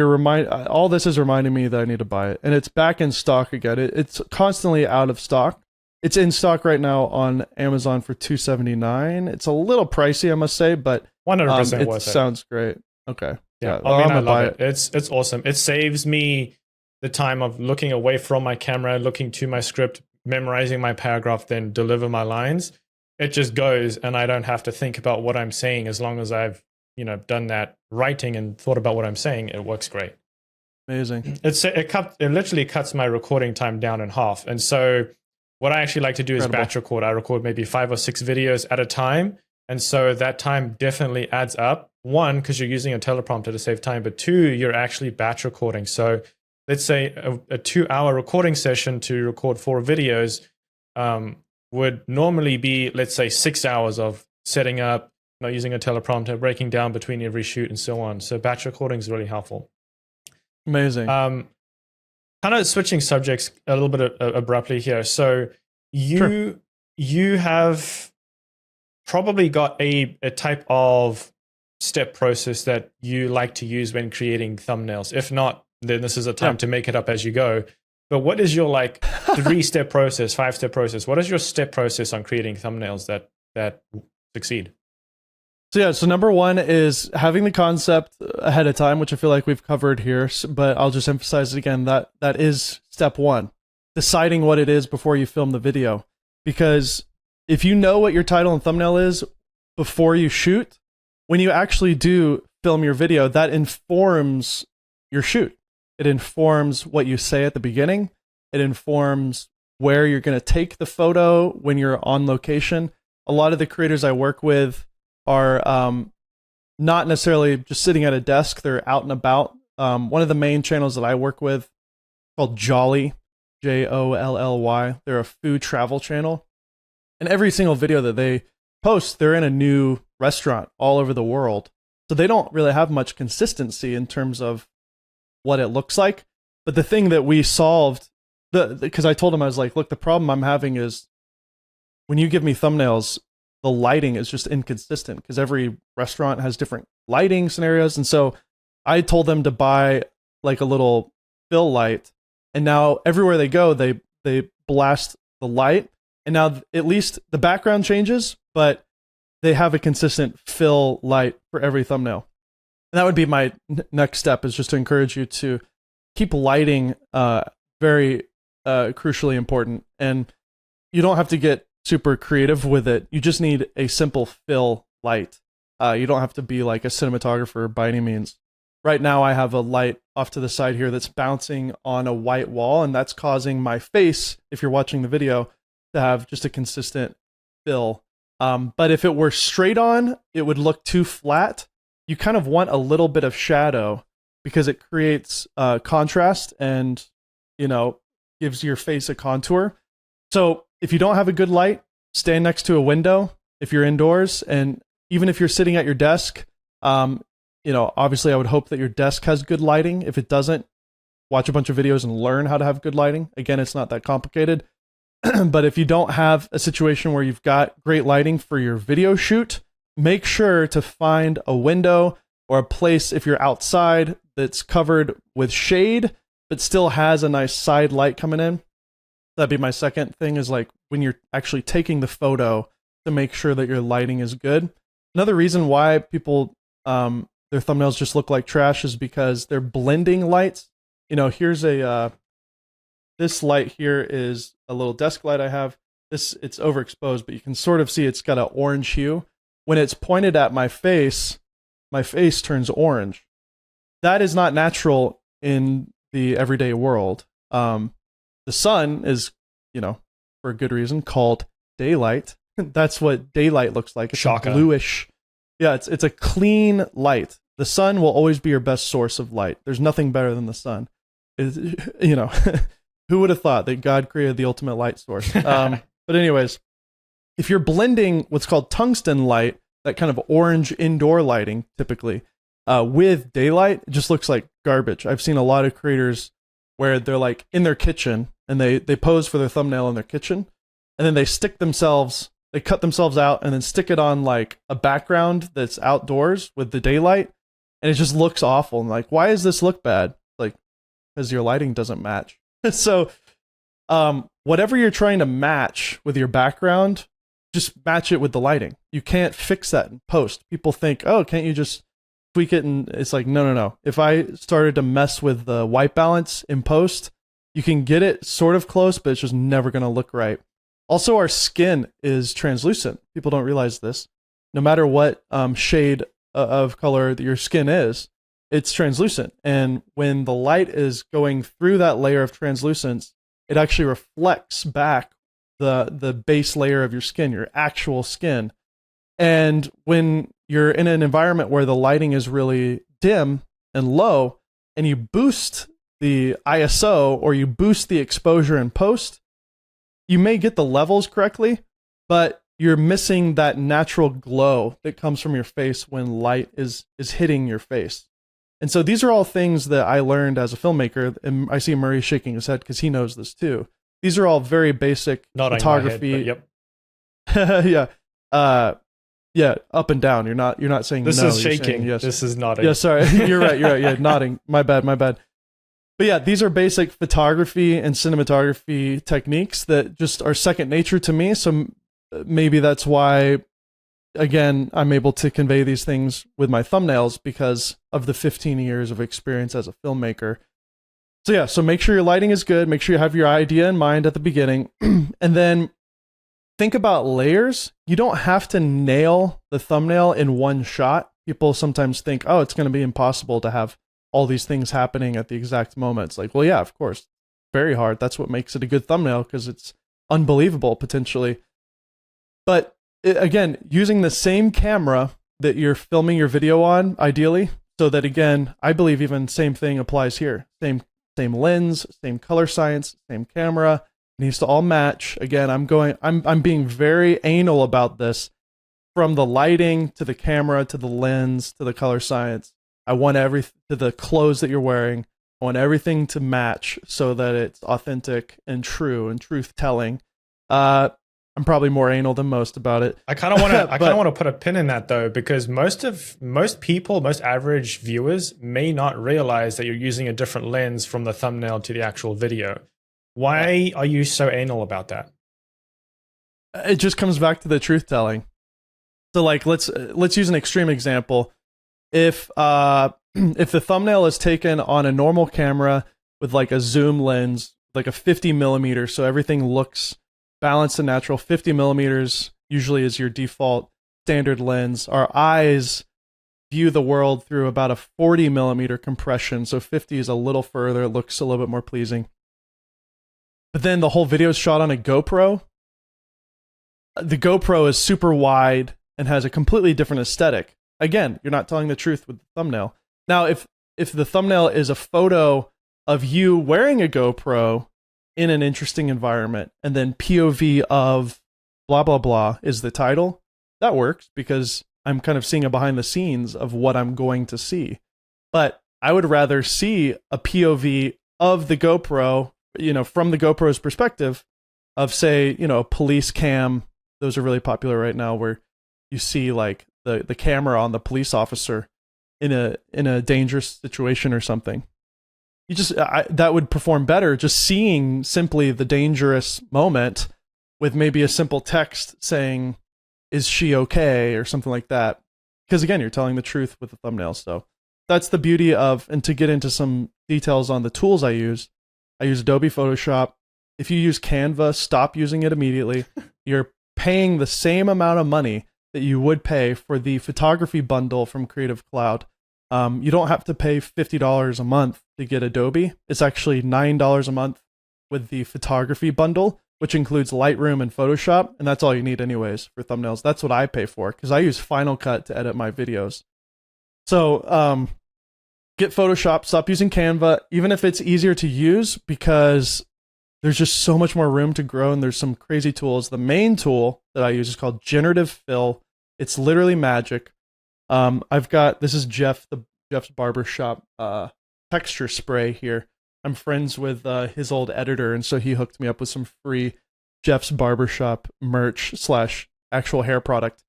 all this is reminding me that I need to buy it. And it's back in stock again. It's constantly out of stock. It's in stock right now on Amazon for $279. It's a little pricey, I must say, but 100% worth it. Sounds great. Okay. Yeah, I love it. It's awesome. It saves me the time of looking away from my camera, looking to my script, memorizing my paragraph, then deliver my lines. It just goes, and I don't have to think about what I'm saying. As long as I've done that writing and thought about what I'm saying, it works great. Amazing. It literally cuts my recording time down in half. And so what I actually like to do is batch record. I record maybe 5 or 6 videos at a time. And so that time definitely adds up. 1, because you're using a teleprompter to save time, but 2, you're actually batch recording. So let's say a 2-hour recording session to record 4 videos would normally be, let's say, 6 hours of setting up, using a teleprompter, breaking down between every shoot, and so on. So batch recording is really helpful. Amazing. Kind of switching subjects a little bit abruptly here. So you have probably got a type of step process that you like to use when creating thumbnails. If not, then this is a time to make it up as you go. But what is your 3-step process, 5-step process? What is your step process on creating thumbnails that succeed? So number 1 is having the concept ahead of time, which I feel like we've covered here, but I'll just emphasize it again, that is step 1, deciding what it is before you film the video. Because if you know what your title and thumbnail is before you shoot, when you actually do film your video, that informs your shoot. It informs what you say at the beginning. It informs where you're going to take the photo when you're on location. A lot of the creators I work with are not necessarily just sitting at a desk. They're out and about. One of the main channels that I work with called Jolly, Jolly. They're a food travel channel. And every single video that they post, they're in a new restaurant all over the world. So they don't really have much consistency in terms of what it looks like. But the thing that we solved, because I told him, I was like, look, the problem I'm having is when you give me thumbnails, the lighting is just inconsistent because every restaurant has different lighting scenarios. And so I told them to buy like a little fill light. And now everywhere they go, they blast the light. And now at least the background changes, but they have a consistent fill light for every thumbnail. And that would be my next step, is just to encourage you to keep lighting very crucially important. And you don't have to get super creative with it. You just need a simple fill light. You don't have to be like a cinematographer by any means. Right now I have a light off to the side here that's bouncing on a white wall, and that's causing my face, if you're watching the video, to have just a consistent fill. But if it were straight on, it would look too flat. You kind of want a little bit of shadow because it creates contrast and, gives your face a contour. So if you don't have a good light, stand next to a window if you're indoors. And even if you're sitting at your desk, obviously I would hope that your desk has good lighting. If it doesn't, watch a bunch of videos and learn how to have good lighting. Again, it's not that complicated. But if you don't have a situation where you've got great lighting for your video shoot, make sure to find a window or a place, if you're outside, that's covered with shade, but still has a nice side light coming in. That'd be my second thing, is like when you're actually taking the photo, to make sure that your lighting is good. Another reason why people, their thumbnails just look like trash is because they're blending lights. Here's this light here is a little desk light I have. It's overexposed, but you can sort of see it's got an orange hue. When it's pointed at my face turns orange. That is not natural in the everyday world. The sun is, for a good reason, called daylight. That's what daylight looks like. It's Shaka. a bluish. Yeah, it's a clean light. The sun will always be your best source of light. There's nothing better than the sun. Who would have thought that God created the ultimate light source? But anyways, if you're blending what's called tungsten light, that kind of orange indoor lighting typically, with daylight, it just looks like garbage. I've seen a lot of creators where they're like in their kitchen and they pose for their thumbnail in their kitchen, and then they cut themselves out and then stick it on like a background that's outdoors with the daylight, and it just looks awful. And like, why does this look bad? Like, because your lighting doesn't match. So whatever you're trying to match with your background, just match it with the lighting. You can't fix that in post. People think, oh, can't you just tweak it? And it's like, no. If I started to mess with the white balance in post, you can get it sort of close, but it's just never going to look right. Also, our skin is translucent. People don't realize this. No matter what shade of color that your skin is, it's translucent. And when the light is going through that layer of translucence, it actually reflects back the base layer of your skin, your actual skin. And when you're in an environment where the lighting is really dim and low, and you boost the ISO or you boost the exposure in post, you may get the levels correctly, but you're missing that natural glow that comes from your face when light is hitting your face. And so these are all things that I learned as a filmmaker, and I see Murray shaking his head because he knows this too. These are all very basic photography. Head, but yep. Yeah, up and down. You're not saying this no. Is you're shaking. Saying yes. This is nodding. Yeah, sorry. You're right. Yeah, nodding. My bad. But yeah, these are basic photography and cinematography techniques that just are second nature to me. So maybe that's why, again, I'm able to convey these things with my thumbnails because of the 15 years of experience as a filmmaker. So yeah, so make sure your lighting is good. Make sure you have your idea in mind at the beginning. And then think about layers. You don't have to nail the thumbnail in one shot. People sometimes think, oh, it's going to be impossible to have all these things happening at the exact moment. It's like, well, yeah, of course. Very hard. That's what makes it a good thumbnail, because it's unbelievable potentially. But again, using the same camera that you're filming your video on, ideally, so that, again, I believe even same thing applies here. Same lens, same color science, same camera. It needs to all match. Again, I'm being very anal about this. from the lighting to the camera to the lens to the color science. I want everything to the clothes that you're wearing. I want everything to match so that it's authentic and true and truth telling. I'm probably more anal than most about it. I kind of want to. I kind of want to put a pin in that though, because most people, most average viewers may not realize that you're using a different lens from the thumbnail to the actual video. Why are you so anal about that? It just comes back to the truth telling. So like, let's use an extreme example. If the thumbnail is taken on a normal camera with like a zoom lens, like a 50 millimeter, so everything looks balanced and natural. 50 millimeters usually is your default standard lens. Our eyes view the world through about a 40 millimeter compression, so 50 is a little further. It looks a little bit more pleasing. But then the whole video is shot on a GoPro. The GoPro is super wide and has a completely different aesthetic. Again, you're not telling the truth with the thumbnail. Now, if the thumbnail is a photo of you wearing a GoPro in an interesting environment, and then POV of blah, blah, blah is the title, that works because I'm kind of seeing a behind the scenes of what I'm going to see. But I would rather see a POV of the GoPro, from the GoPro's perspective of, say, police cam. Those are really popular right now, where you see like the camera on the police officer in a dangerous situation or something. That would perform better just seeing simply the dangerous moment with maybe a simple text saying, "Is she okay?" or something like that. Because again, you're telling the truth with the thumbnail. So that's the beauty of, and to get into some details on the tools I use Adobe Photoshop. If you use Canva, stop using it immediately. You're paying the same amount of money that you would pay for the photography bundle from Creative Cloud. You don't have to pay $50 a month to get Adobe. It's actually $9 a month with the photography bundle, which includes Lightroom and Photoshop, and that's all you need anyways for thumbnails. That's what I pay for, because I use Final Cut to edit my videos. So get Photoshop, stop using Canva, even if it's easier to use, because there's just so much more room to grow, and there's some crazy tools. The main tool that I use is called Generative Fill. It's literally magic. This is Jeff's Barbershop texture spray here. I'm friends with his old editor, and so he hooked me up with some free Jeff's Barbershop merch / actual hair product.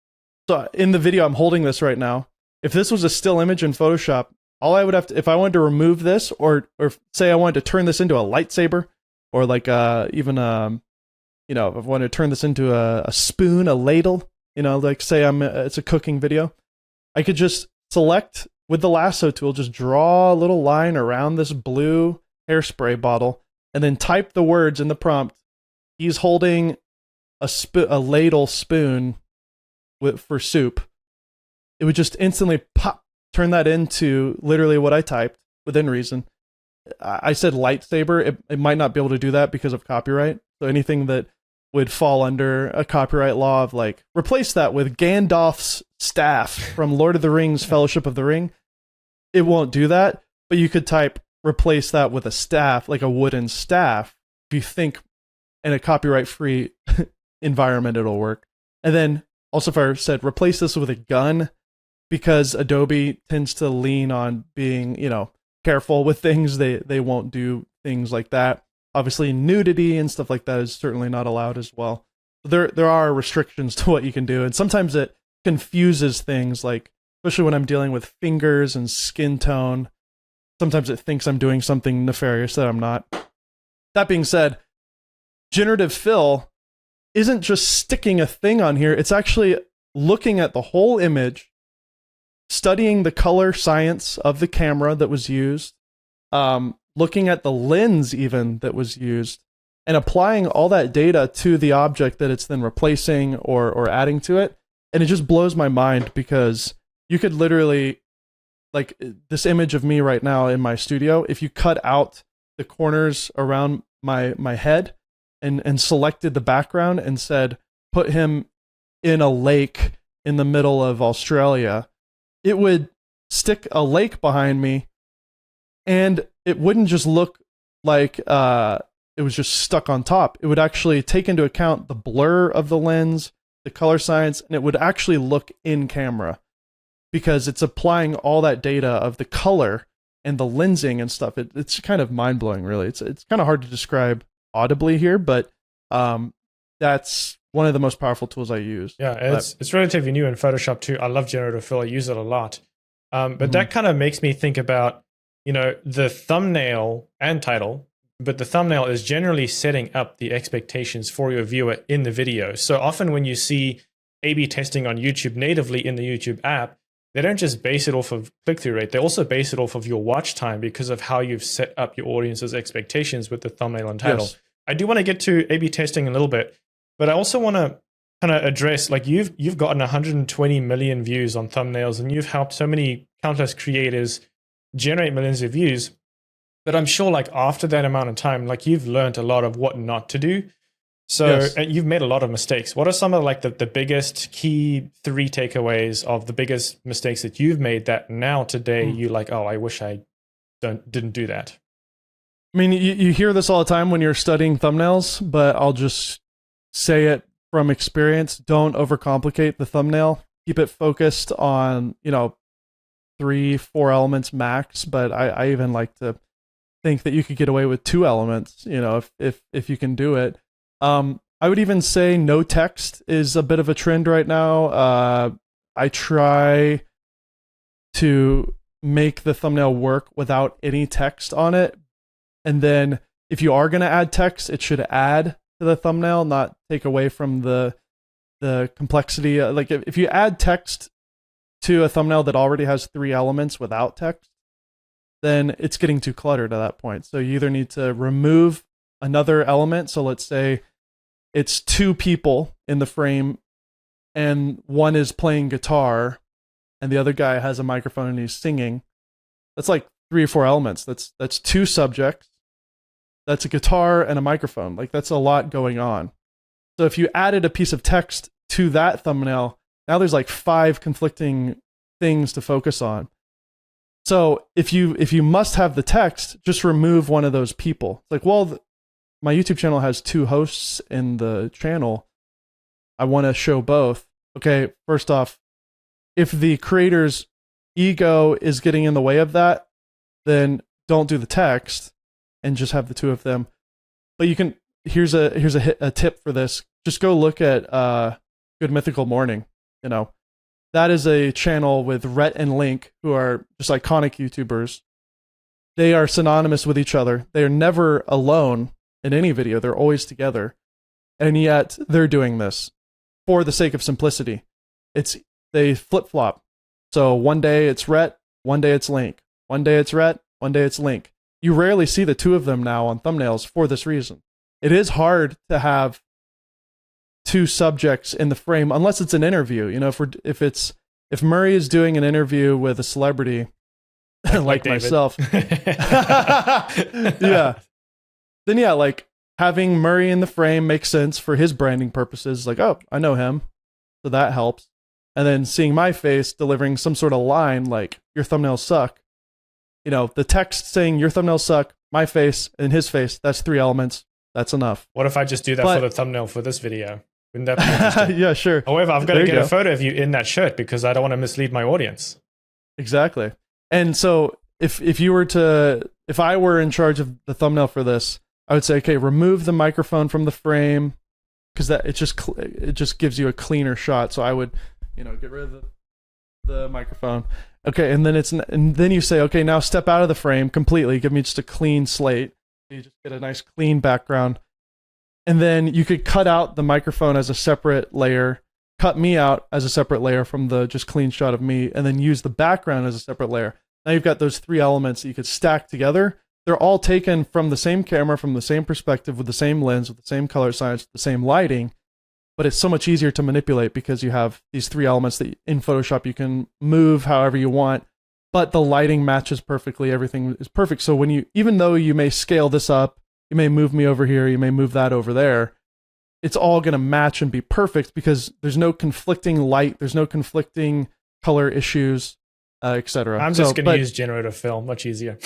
So in the video, I'm holding this right now. If this was a still image in Photoshop, all I would have to, if I wanted to remove this, or say I wanted to turn this into a lightsaber, or like if I wanted to turn this into a spoon, a ladle, like say it's a cooking video, I could just select with the lasso tool, just draw a little line around this blue hairspray bottle, and then type the words in the prompt. He's holding a ladle spoon for soup. It would just instantly turn that into literally what I typed within reason. I said lightsaber. It might not be able to do that because of copyright. So anything that would fall under a copyright law of like, replace that with Gandalf's staff from Lord of the Rings, Fellowship of the Ring, it won't do that. But you could type, replace that with a staff, like a wooden staff. If you think in a copyright-free environment, it'll work. And then also if I said, replace this with a gun, because Adobe tends to lean on being, careful with things. They won't do things like that. Obviously, nudity and stuff like that is certainly not allowed as well. There are restrictions to what you can do, and sometimes it confuses things, like especially when I'm dealing with fingers and skin tone. Sometimes it thinks I'm doing something nefarious that I'm not. That being said, generative fill isn't just sticking a thing on here. It's actually looking at the whole image, studying the color science of the camera that was used, looking at the lens even that was used, and applying all that data to the object that it's then replacing or adding to it. And it just blows my mind, because you could literally, like this image of me right now in my studio, if you cut out the corners around my head and selected the background and said, put him in a lake in the middle of Australia, it would stick a lake behind me, and it wouldn't just look like it was just stuck on top. It would actually take into account the blur of the lens, the color science, and it would actually look in camera because it's applying all that data of the color and the lensing and stuff. It's kind of mind blowing, really. It's kind of hard to describe audibly here, but that's one of the most powerful tools I use. Yeah, it's relatively new in Photoshop too. I love generative fill. I use it a lot. But that kind of makes me think about, the thumbnail and title, but the thumbnail is generally setting up the expectations for your viewer in the video. So often when you see A/B testing on YouTube natively in the YouTube app, they don't just base it off of click-through rate. They also base it off of your watch time because of how you've set up your audience's expectations with the thumbnail and title. Yes. I do want to get to A/B testing in a little bit, but I also want to kind of address, like, you've gotten 120 million views on thumbnails, and you've helped so many countless creators generate millions of views. But I'm sure, like, after that amount of time, like, you've learned a lot of what not to do. So Yes. and you've made a lot of mistakes. What are some of, like, the biggest key 3 takeaways of the biggest mistakes that you've made that now today you're like, oh, I wish I didn't do that? I mean, you hear this all the time when you're studying thumbnails, but I'll just say it from experience. Don't overcomplicate the thumbnail. Keep it focused on, 3-4 elements max, but I even like to think that you could get away with 2 elements, if you can do it. I would even say no text is a bit of a trend right now. I try to make the thumbnail work without any text on it. And then if you are going to add text, it should add to the thumbnail, not take away from the complexity. Like if you add text to a thumbnail that already has 3 elements without text, then it's getting too cluttered at that point. So you either need to remove another element. So let's say it's 2 people in the frame and one is playing guitar and the other guy has a microphone and he's singing. That's like 3 or 4 elements. That's 2 subjects. That's a guitar and a microphone. Like, that's a lot going on. So if you added a piece of text to that thumbnail, now there's like 5 conflicting things to focus on. So if you must have the text, just remove one of those people. It's like, well, my YouTube channel has 2 hosts in the channel. I want to show both. Okay, first off, if the creator's ego is getting in the way of that, then don't do the text and just have the 2 of them. But you can, here's a tip for this. Just go look at Good Mythical Morning. That is a channel with Rhett and Link, who are just iconic YouTubers. They are synonymous with each other. They are never alone in any video. They're always together. And yet they're doing this for the sake of simplicity. They flip-flop. So one day it's Rhett, one day it's Link. One day it's Rhett, one day it's Link. You rarely see the 2 of them now on thumbnails for this reason. It is hard to have 2 subjects in the frame unless it's an interview. If Murray is doing an interview with a celebrity like myself, yeah, then yeah, like having Murray in the frame makes sense for his branding purposes. Like, oh, I know him, so that helps. And then seeing my face delivering some sort of line like "your thumbnails suck," the text saying "your thumbnails suck," my face and his face. That's 3 elements. That's enough. What if I just do that for the thumbnail for this video? Wouldn't that be interesting? Yeah, sure. However, I've got to get a photo of you in that shirt because I don't want to mislead my audience. Exactly. And so if I were in charge of the thumbnail for this, I would say, okay, remove the microphone from the frame because it just gives you a cleaner shot. So I would, get rid of the microphone. Okay, and then you say, okay, now step out of the frame completely. Give me just a clean slate. You just get a nice clean background. And then you could cut out the microphone as a separate layer, cut me out as a separate layer from the just clean shot of me, and then use the background as a separate layer. Now you've got those 3 elements that you could stack together. They're all taken from the same camera, from the same perspective, with the same lens, with the same color science, the same lighting. But it's so much easier to manipulate because you have these 3 elements that in Photoshop you can move however you want, but the lighting matches perfectly. Everything is perfect. So even though you may scale this up, you may move me over here, you may move that over there, it's all going to match and be perfect because there's no conflicting light, there's no conflicting color issues, etc. I'm just going to use generative fill, much easier.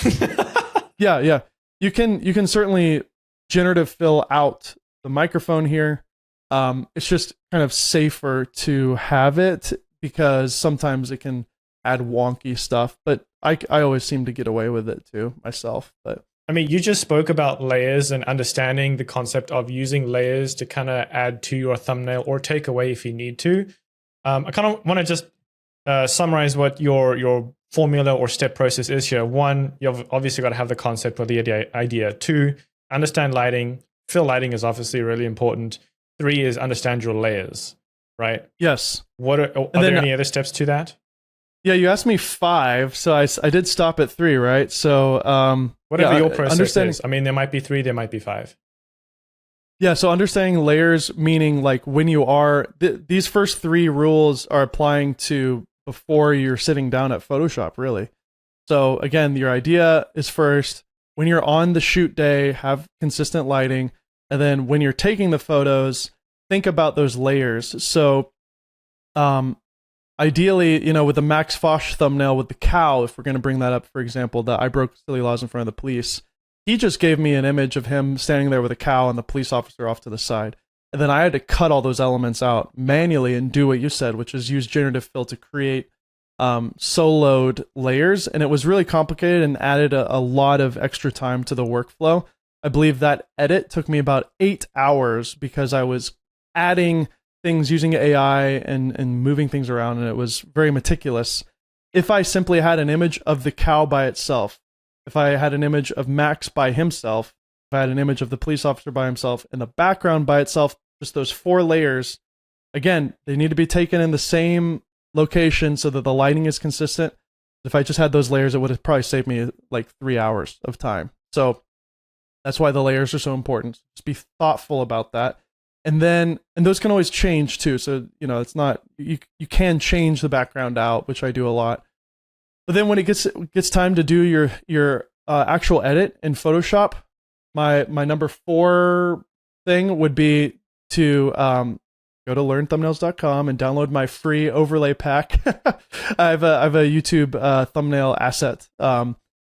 Yeah. You can certainly generative fill out the microphone here. It's just kind of safer to have it because sometimes it can add wonky stuff, but I always seem to get away with it too myself. But I mean, you just spoke about layers and understanding the concept of using layers to kind of add to your thumbnail or take away if you need to. I kind of want to just summarize what your formula or step process is here. One, you've obviously got to have the concept or the idea. Two, understand lighting. Fill lighting is obviously really important. Three is understand your layers, right? yes. Are there any other steps to that? Yeah, you asked me 5, so I did stop at 3, right? So Whatever your process is. I mean, there might be 3, there might be 5. Yeah, so understanding layers, meaning like when you are these first 3 rules are applying to before you're sitting down at Photoshop, really. So again, your idea is first. When you're on the shoot day, have consistent lighting, and then when you're taking the photos, think about those layers. So ideally, with the Max Fosh thumbnail with the cow, if we're going to bring that up, for example, the I broke silly laws in front of the police, he just gave me an image of him standing there with a cow and the police officer off to the side. And then I had to cut all those elements out manually and do what you said, which is use generative fill to create soloed layers. And it was really complicated and added a lot of extra time to the workflow. I believe that edit took me about 8 hours because I was adding things using AI and moving things around, and it was very meticulous. If I simply had an image of the cow by itself, if I had an image of Max by himself, if I had an image of the police officer by himself, and the background by itself, just those 4 layers, again, they need to be taken in the same location so that the lighting is consistent. If I just had those layers, it would have probably saved me like 3 hours of time. So that's why the layers are so important. Just be thoughtful about that. And those can always change too. So, it's not, you can change the background out, which I do a lot. But then when it gets time to do your actual edit in Photoshop, my number 4 thing would be to go to learnthumbnails.com and download my free overlay pack. I have a YouTube thumbnail asset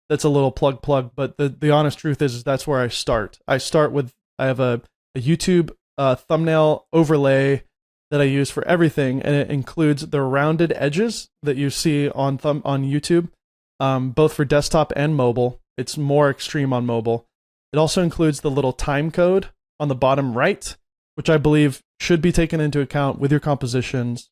that's a little plug, but the honest truth is that's where I start. I have a YouTube thumbnail overlay that I use for everything, and it includes the rounded edges that you see on YouTube, both for desktop and mobile. It's more extreme on mobile. It also includes the little time code on the bottom right, which I believe should be taken into account with your compositions.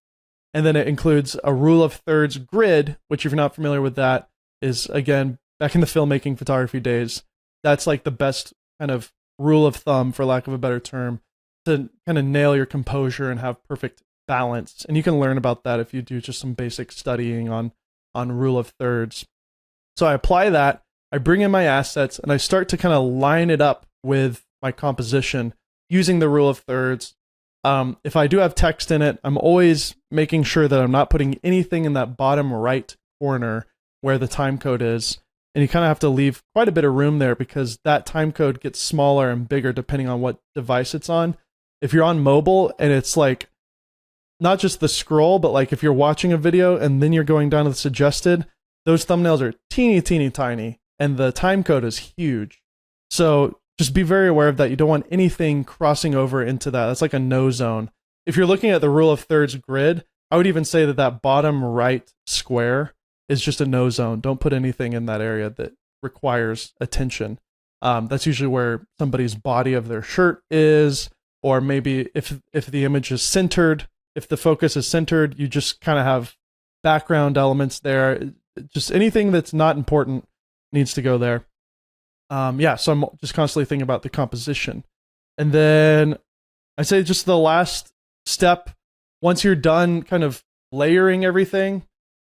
And then it includes a rule of thirds grid, which if you're not familiar with that, is again, back in the filmmaking photography days, that's like the best kind of rule of thumb, for lack of a better term, to kind of nail your composure and have perfect balance. And you can learn about that if you do just some basic studying on rule of thirds. So I apply that, I bring in my assets, and I start to kind of line it up with my composition using the rule of thirds. If I do have text in it, I'm always making sure that I'm not putting anything in that bottom right corner where the time code is. And you kind of have to leave quite a bit of room there because that time code gets smaller and bigger depending on what device it's on. If you're on mobile and it's like not just the scroll, but like if you're watching a video and then you're going down to the suggested, those thumbnails are teeny tiny and the time code is huge. So just be very aware of that. You don't want anything crossing over into that. That's like a no zone. If you're looking at the rule of thirds grid, I would even say that bottom right square is just a no zone. Don't put anything in that area that requires attention. That's usually where somebody's body of their shirt is, or maybe if the image is centered, if the focus is centered, you just kind of have background elements there. Just anything that's not important needs to go there. So I'm just constantly thinking about the composition. And then I say just the last step, once you're done kind of layering everything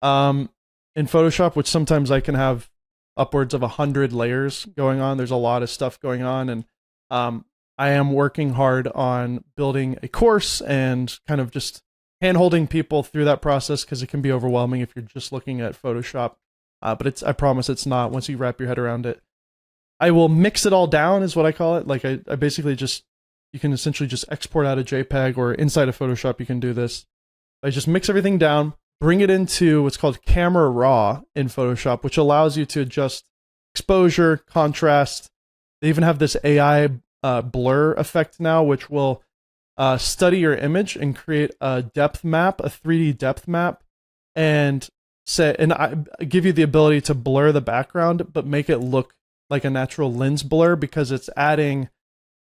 in Photoshop, which sometimes I can have upwards of 100 layers going on. There's a lot of stuff going on. And I am working hard on building a course and kind of just hand-holding people through that process because it can be overwhelming if you're just looking at Photoshop. But I promise it's not once you wrap your head around it. I will mix it all down is what I call it. Like I basically you can essentially just export out a JPEG, or inside of Photoshop you can do this. I just mix everything down, bring it into what's called Camera Raw in Photoshop, which allows you to adjust exposure, contrast. They even have this AI blur effect now, which will study your image and create a depth map, a 3D depth map, and I give you the ability to blur the background, but make it look like a natural lens blur because it's adding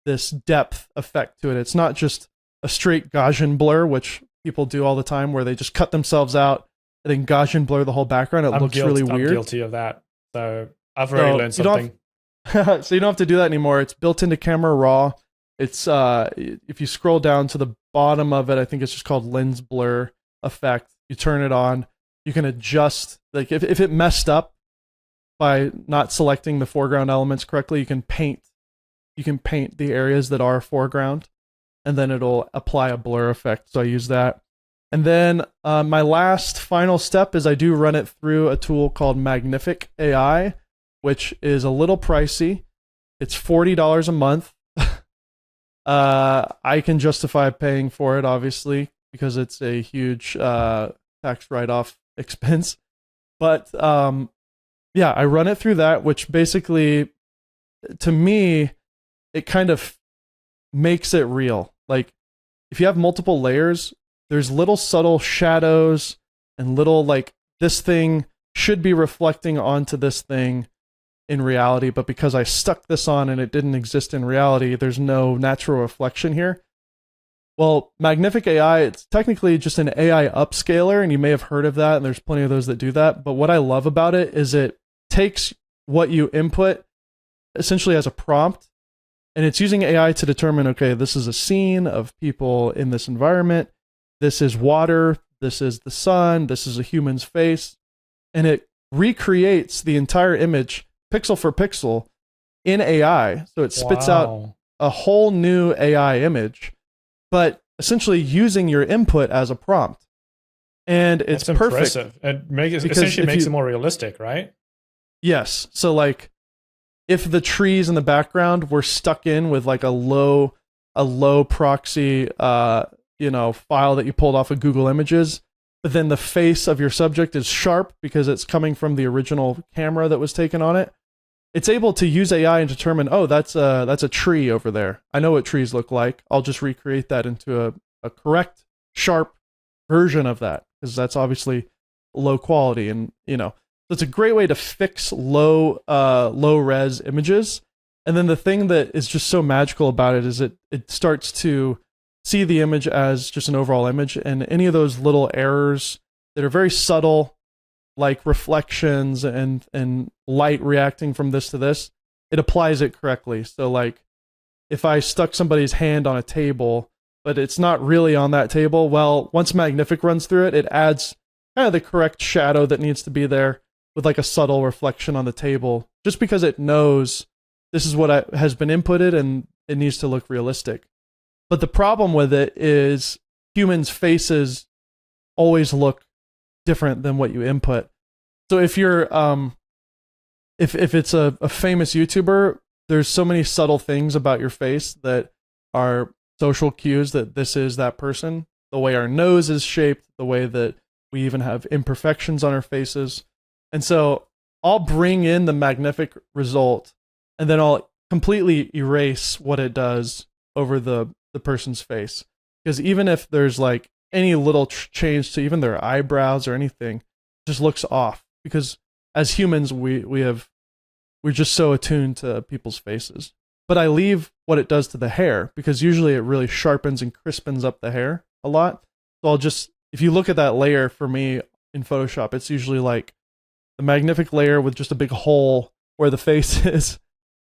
this depth effect to it. It's not just a straight Gaussian blur, which people do all the time, where they just cut themselves out and then Gaussian blur the whole background. It looks really weird. I'm guilty of that. So I've already learned something. So you don't have to do that anymore. It's built into Camera Raw. It's if you scroll down to the bottom of it, I think it's just called lens blur effect. You turn it on. You can adjust, like if it messed up by not selecting the foreground elements correctly, you can paint the areas that are foreground, and then it'll apply a blur effect. So I use that. And then my last final step is I do run it through a tool called Magnific AI, which is a little pricey. It's $40 a month. I can justify paying for it, obviously, because it's a huge tax write-off expense. But yeah, I run it through that, which basically, to me, it kind of makes it real. Like, if you have multiple layers, there's little subtle shadows and little, like, this thing should be reflecting onto this thing in reality, but because I stuck this on and it didn't exist in reality, there's no natural reflection here. Well, Magnific AI, it's technically just an AI upscaler, and you may have heard of that, and there's plenty of those that do that. But what I love about it is it takes what you input essentially as a prompt, and it's using AI to determine, okay, this is a scene of people in this environment, this is water, this is the sun, this is a human's face, and it recreates the entire image pixel for pixel in AI. So it spits out a whole new AI image, but essentially using your input as a prompt. And it's That's perfect. Impressive. It essentially makes it more realistic, right? Yes. So like if the trees in the background were stuck in with like a low proxy file that you pulled off of Google Images, but then the face of your subject is sharp because it's coming from the original camera that was taken on it, it's able to use AI and determine, oh, that's a tree over there. I know what trees look like. I'll just recreate that into a correct, sharp version of that, because that's obviously low quality. And, so it's a great way to fix low res images. And then the thing that is just so magical about it is it starts to see the image as just an overall image, and any of those little errors that are very subtle, like reflections and light reacting from this to this, it applies it correctly. So like if I stuck somebody's hand on a table, but it's not really on that table, well, once Magnific runs through it, it adds kind of the correct shadow that needs to be there with like a subtle reflection on the table, just because it knows this is what has been inputted and it needs to look realistic. But the problem with it is humans' faces always look different than what you input. So if you're if it's a famous YouTuber, there's so many subtle things about your face that are social cues that this is that person. The way our nose is shaped, the way that we even have imperfections on our faces. And so I'll bring in the Magnific result, and then I'll completely erase what it does over the person's face. Because even if there's like any little change to even their eyebrows or anything, it just looks off. Because as humans, we're just so attuned to people's faces. But I leave what it does to the hair, because usually it really sharpens and crispens up the hair a lot. So I'll just, if you look at that layer for me in Photoshop, it's usually like the Magnific layer with just a big hole where the face is.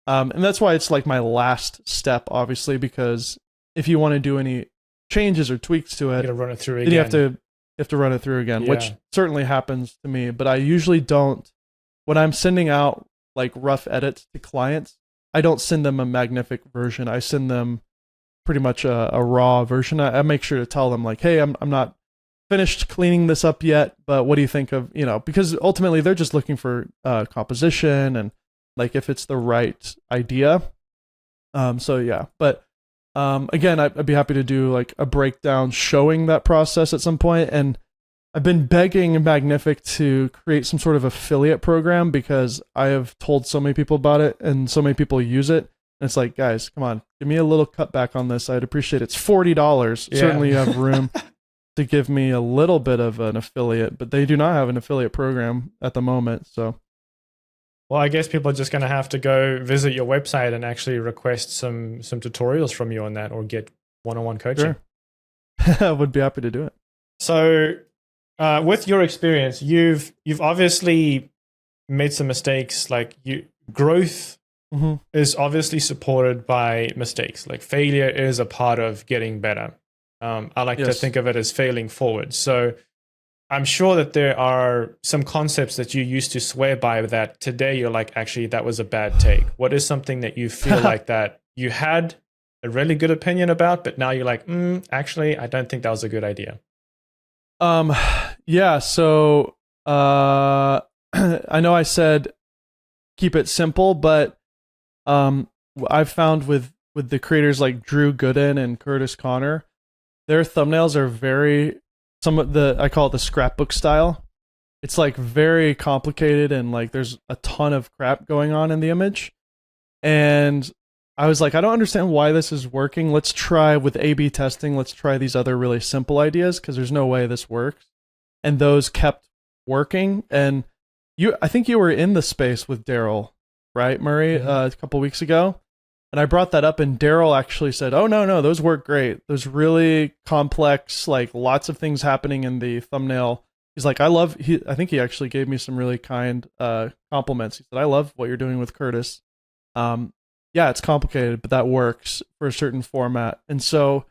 And that's why it's like my last step, obviously, because if you want to do any changes or tweaks to it, You gotta run it through then again. you have to run it through again, Yeah. which certainly happens to me. But I usually don't, when I'm sending out like rough edits to clients, I don't send them a Magnific version. I send them pretty much a raw version. I make sure to tell them like, hey, I'm not finished cleaning this up yet, but what do you think of, because ultimately they're just looking for composition and like if it's the right idea. So yeah, but again, I'd be happy to do like a breakdown showing that process at some point. And I've been begging Magnific to create some sort of affiliate program, because I have told so many people about it and so many people use it. And it's like, guys, come on, give me a little cutback on this. I'd appreciate it. It's $40. Yeah. Certainly you have room to give me a little bit of an affiliate, but they do not have an affiliate program at the moment. So, Well, I guess people are just going to have to go visit your website and actually request some tutorials from you on that, or get one-on-one coaching. sure. I would be happy to do it. So, with your experience, you've obviously made some mistakes. Like, growth is obviously supported by mistakes. Like, failure is a part of getting better. I like to think of it as failing forward. So I'm sure that there are some concepts that you used to swear by that today you're like, actually, that was a bad take. What is something that you feel like that you had a really good opinion about, but now you're like, actually, I don't think that was a good idea? Yeah. So, I know I said keep it simple, but I've found with the creators like Drew Gooden and Curtis Connor, their thumbnails are very, I call it the scrapbook style. It's like very complicated and like there's a ton of crap going on in the image. And I was like, I don't understand why this is working. Let's try with A/B testing. Let's try these other really simple ideas because there's no way this works. And those kept working. And I think you were in the space with Daryl, right, Murray, a couple weeks ago. And I brought that up, and Daryl actually said, "Oh no, those work great. Those really complex, like lots of things happening in the thumbnail." He's like, I think he actually gave me some really kind compliments. He said, "I love what you're doing with Curtis. Yeah, it's complicated, but that works for a certain format." And so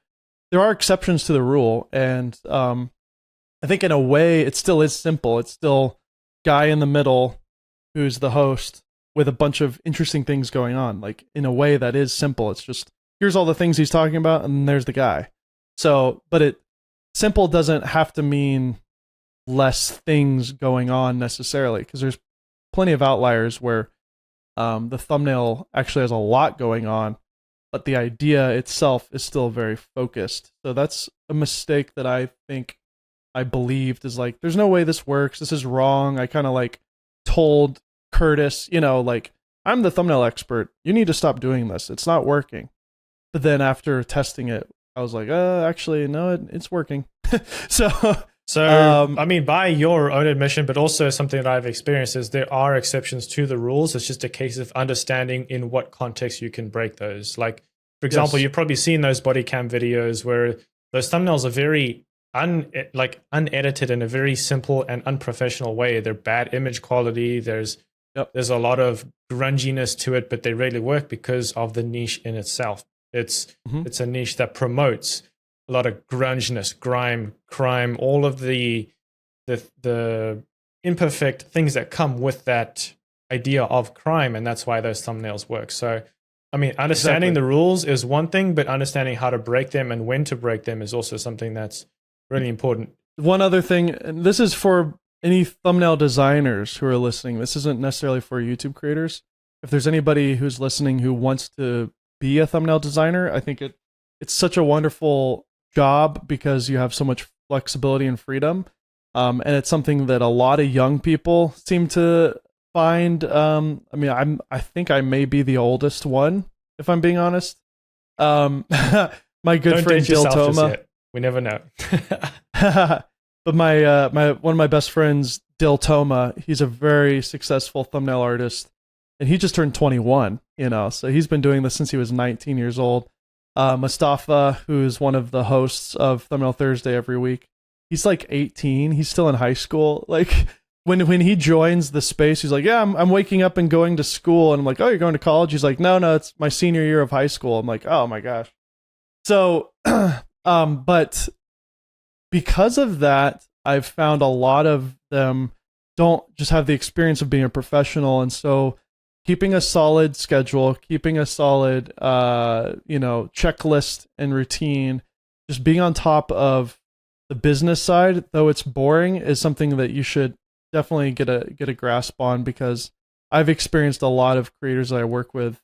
there are exceptions to the rule, and I think in a way it still is simple. It's still guy in the middle who's the host with a bunch of interesting things going on. Like, in a way that is simple. It's just, here's all the things he's talking about, and there's the guy. So, but simple doesn't have to mean less things going on necessarily, because there's plenty of outliers where the thumbnail actually has a lot going on, but the idea itself is still very focused. So that's a mistake that I think I believed is like, there's no way this works. This is wrong. I kind of like told Curtis, like, I'm the thumbnail expert. You need to stop doing this. It's not working. But then after testing it, I was like, actually, no, it's working. So, I mean, by your own admission, but also something that I've experienced, is there are exceptions to the rules. It's just a case of understanding in what context you can break those. Like, for example, you've probably seen those body cam videos where those thumbnails are very unedited in a very simple and unprofessional way. They're bad image quality. There's a lot of grunginess to it, but they really work because of the niche in itself. It's a niche that promotes a lot of grunginess, grime, crime, all of the imperfect things that come with that idea of crime, and that's why those thumbnails work. So, I mean, understanding the rules is one thing, but understanding how to break them and when to break them is also something that's really important. One other thing, and this is for any thumbnail designers who are listening. This isn't necessarily for YouTube creators. If there's anybody who's listening who wants to be a thumbnail designer, I think it's such a wonderful job because you have so much flexibility and freedom. And it's something that a lot of young people seem to find. I think I may be the oldest one, if I'm being honest. My good friend Dil Toma. We never know. But my one of my best friends, Dil Toma, he's a very successful thumbnail artist, and he just turned 21. So he's been doing this since he was 19 years old. Mustafa, who's one of the hosts of Thumbnail Thursday every week, he's like 18. He's still in high school. Like, when he joins the space, he's like, "Yeah, I'm waking up and going to school." And I'm like, "Oh, you're going to college?" He's like, "No, it's my senior year of high school." I'm like, "Oh my gosh." So, but because of that, I've found a lot of them don't just have the experience of being a professional. And so keeping a solid schedule, keeping a solid, checklist and routine, just being on top of the business side, though it's boring, is something that you should definitely get a grasp on, because I've experienced a lot of creators that I work with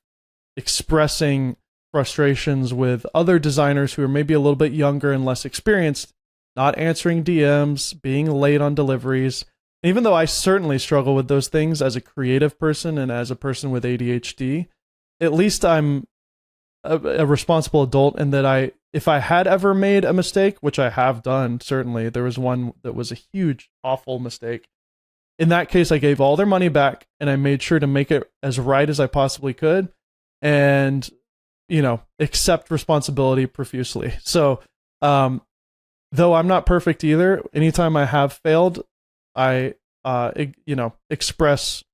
expressing frustrations with other designers who are maybe a little bit younger and less experienced, not answering DMs, being late on deliveries. Even though I certainly struggle with those things as a creative person and as a person with ADHD, at least I'm a responsible adult, and that if I had ever made a mistake, which I have done, certainly, there was one that was a huge, awful mistake. In that case, I gave all their money back and I made sure to make it as right as I possibly could and, accept responsibility profusely. So, though I'm not perfect either, anytime I have failed, I, express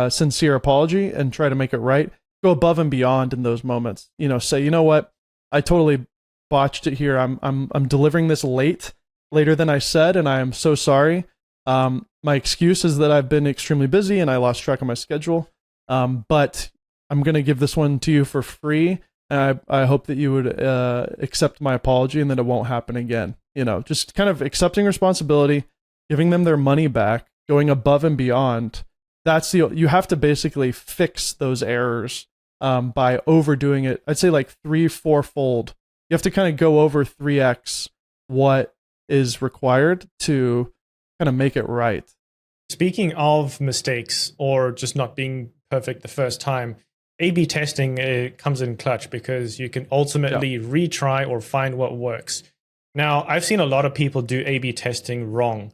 sincere apology and try to make it right. Go above and beyond in those moments. Say, you know what, I totally botched it here. I'm delivering this later than I said, and I am so sorry. My excuse is that I've been extremely busy and I lost track of my schedule. But I'm going to give this one to you for free. And I hope that you would accept my apology and that it won't happen again. Just kind of accepting responsibility, giving them their money back, going above and beyond. You have to basically fix those errors by overdoing it. I'd say like 3-4 fold. You have to kind of go over 3x what is required to kind of make it right. Speaking of mistakes or just not being perfect the first time, A/B testing comes in clutch because you can ultimately retry or find what works. Now, I've seen a lot of people do A/B testing wrong.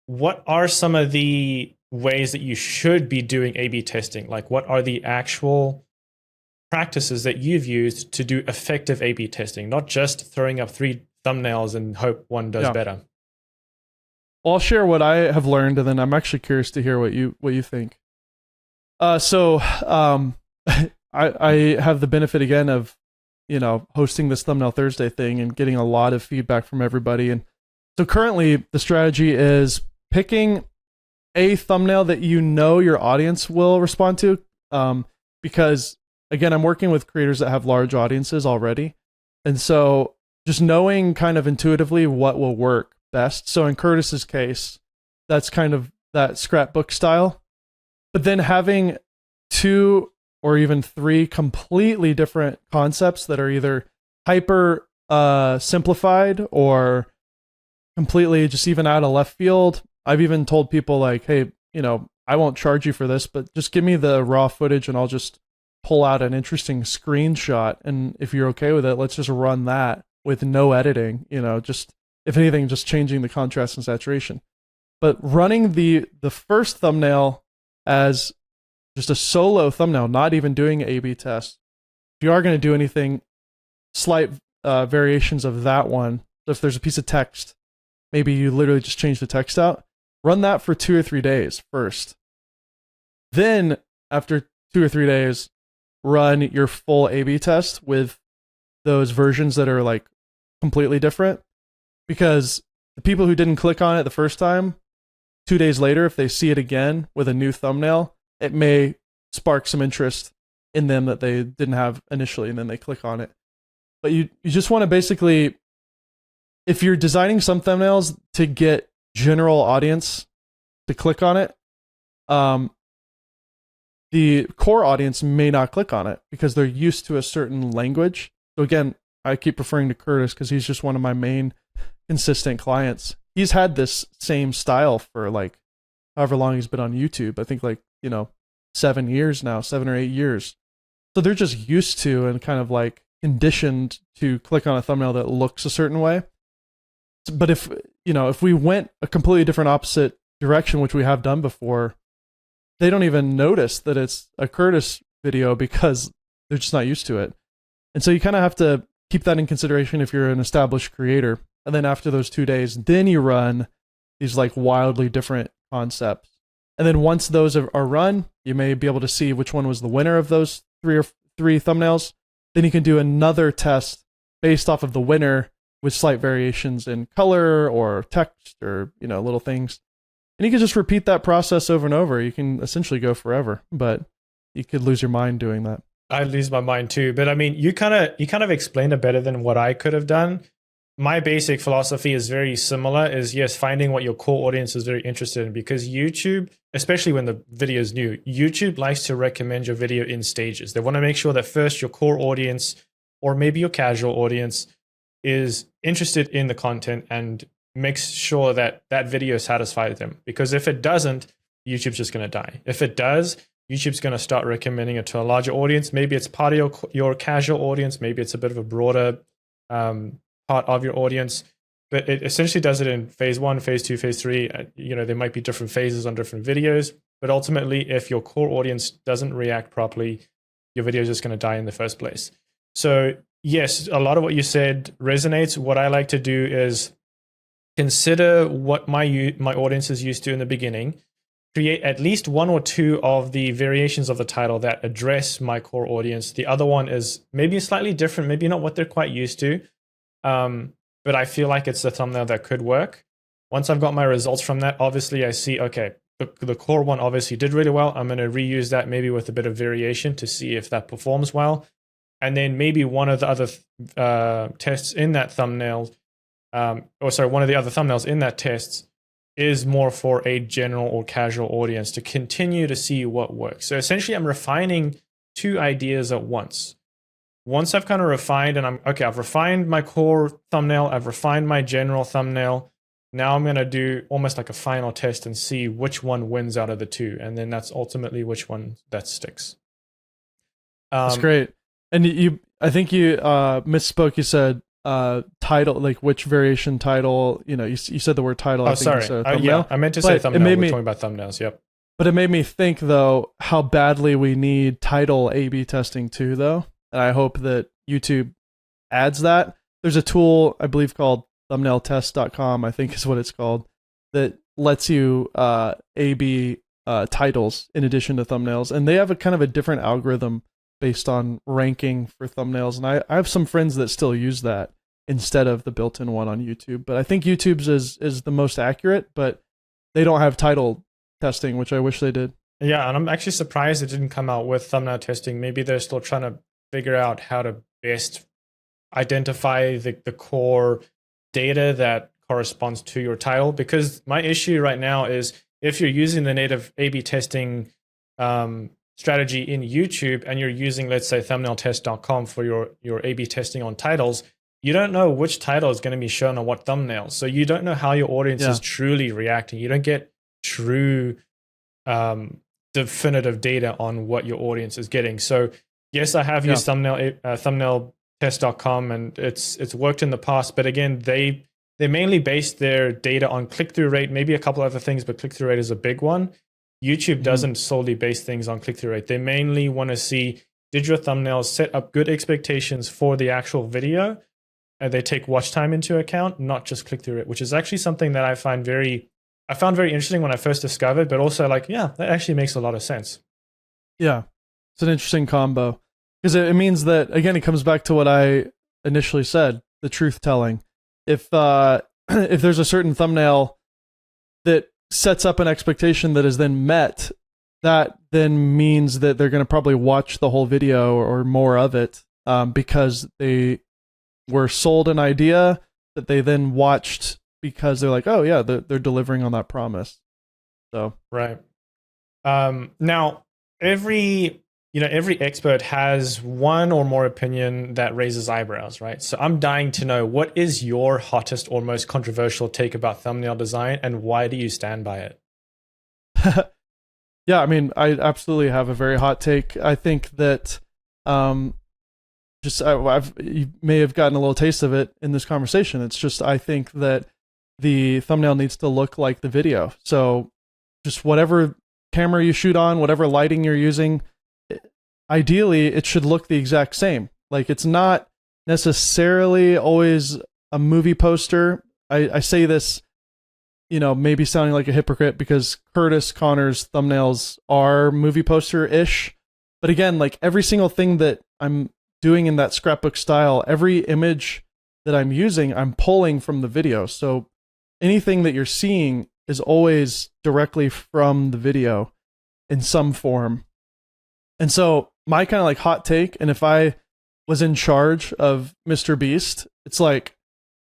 What are some of the ways that you should be doing A/B testing? Like, what are the actual practices that you've used to do effective A/B testing, not just throwing up 3 thumbnails and hope one does better? Well, I'll share what I have learned, and then I'm actually curious to hear what you think. I have the benefit again of, hosting this Thumbnail Thursday thing and getting a lot of feedback from everybody. And so currently the strategy is picking a thumbnail that your audience will respond to. Because again, I'm working with creators that have large audiences already. And so just knowing kind of intuitively what will work best. So in Curtis's case, that's kind of that scrapbook style. But then having 2 or even 3 completely different concepts that are either hyper simplified or completely just even out of left field. I've even told people like, hey, I won't charge you for this, but just give me the raw footage and I'll just pull out an interesting screenshot. And if you're okay with it, let's just run that with no editing, just if anything, just changing the contrast and saturation. But running the first thumbnail as just a solo thumbnail, not even doing an A/B test. If you are going to do anything, slight variations of that one. So if there's a piece of text, maybe you literally just change the text out. Run that for 2 or 3 days first. Then after 2 or 3 days, run your full A/B test with those versions that are like completely different. Because the people who didn't click on it the first time, 2 days later, if they see it again with a new thumbnail, it may spark some interest in them that they didn't have initially, and then they click on it. But you just want to basically, if you're designing some thumbnails to get general audience to click on it, the core audience may not click on it because they're used to a certain language. So again, I keep referring to Curtis because he's just one of my main consistent clients. He's had this same style for like however long he's been on YouTube. I think like, 7 years now, 7 or 8 years. So they're just used to and kind of like conditioned to click on a thumbnail that looks a certain way. But if we went a completely different opposite direction, which we have done before, they don't even notice that it's a Curtis video because they're just not used to it. And so you kind of have to keep that in consideration if you're an established creator. And then after those 2 days, then you run these like wildly different concepts. And then once those are run, you may be able to see which one was the winner of those 3 thumbnails. Then you can do another test based off of the winner with slight variations in color or text or, little things. And you can just repeat that process over and over. You can essentially go forever, but you could lose your mind doing that. I'd lose my mind too. But I mean, you kind of explained it better than what I could have done. My basic philosophy is very similar, is yes, finding what your core audience is very interested in, because YouTube, especially when the video is new, YouTube likes to recommend your video in stages. They want to make sure that first your core audience, or maybe your casual audience, is interested in the content and makes sure that that video satisfies them. Because if it doesn't, YouTube's just going to die. If it does, YouTube's going to start recommending it to a larger audience. Maybe it's part of your casual audience. Maybe it's a bit of a broader part of your audience. But it essentially does it in phase 1, phase 2, phase 3. There might be different phases on different videos. But ultimately, if your core audience doesn't react properly, your video is just going to die in the first place. So yes, a lot of what you said resonates. What I like to do is consider what my audience is used to in the beginning, create at least 1 or 2 of the variations of the title that address my core audience. The other one is maybe slightly different, maybe not what they're quite used to, but I feel like it's a thumbnail that could work. Once I've got my results from that, obviously I see, okay, the core one obviously did really well. I'm going to reuse that maybe with a bit of variation to see if that performs well. And then maybe one of the other tests in that thumbnail, one of the other thumbnails in that test is more for a general or casual audience to continue to see what works. So essentially I'm refining 2 ideas at once. Once I've kind of refined and I've refined my core thumbnail, I've refined my general thumbnail. Now I'm going to do almost like a final test and see which one wins out of the 2. And then that's ultimately which one that sticks. That's great. And I think you misspoke. You said title, like which variation title. You said the word title. Oh, sorry. Yeah, I meant to say thumbnail. We're talking about thumbnails. Yep. But it made me think, though, how badly we need title A/B testing too, though. And I hope that YouTube adds that. There's a tool, I believe, called thumbnailtest.com, I think is what it's called, that lets you A/B titles in addition to thumbnails. And they have a kind of a different algorithm based on ranking for thumbnails. And I have some friends that still use that instead of the built-in one on YouTube. But I think YouTube's is the most accurate, but they don't have title testing, which I wish they did. Yeah, and I'm actually surprised it didn't come out with thumbnail testing. Maybe they're still trying to figure out how to best identify the core data that corresponds to your title. Because my issue right now is if you're using the native A/B testing strategy in YouTube and you're using, let's say, thumbnailtest.com for your A/B testing on titles, you don't know which title is going to be shown on what thumbnail. So you don't know how your audience is truly reacting. You don't get true definitive data on what your audience is getting. So yes, I have used thumbnailtest.com and it's worked in the past, but again, they mainly base their data on click-through rate, maybe a couple other things, but click-through rate is a big one. YouTube doesn't solely base things on click-through rate. They mainly want to see, did your thumbnails set up good expectations for the actual video? And they take watch time into account, not just click-through rate, which is actually something that I found very interesting when I first discovered, but also like, yeah, that actually makes a lot of sense. Yeah, it's an interesting combo. Because it means that, again, it comes back to what I initially said, the truth telling. If there's a certain thumbnail that sets up an expectation that is then met, that then means that they're going to probably watch the whole video or more of it because they were sold an idea that they then watched because they're like, oh yeah, they're delivering on that promise. So right. Now every expert has one or more opinion that raises eyebrows, right? So I'm dying to know, what is your hottest or most controversial take about thumbnail design, and why do you stand by it? Yeah, I mean, I absolutely have a very hot take. I think that you may have gotten a little taste of it in this conversation. It's just, I think that the thumbnail needs to look like the video. So just whatever camera you shoot on, whatever lighting you're using, ideally it should look the exact same. Like, it's not necessarily always a movie poster. I say this, maybe sounding like a hypocrite because Curtis Connor's thumbnails are movie poster-ish. But again, like every single thing that I'm doing in that scrapbook style, every image that I'm using, I'm pulling from the video. So anything that you're seeing is always directly from the video in some form. And so my kind of like hot take, and if I was in charge of Mr. Beast, it's like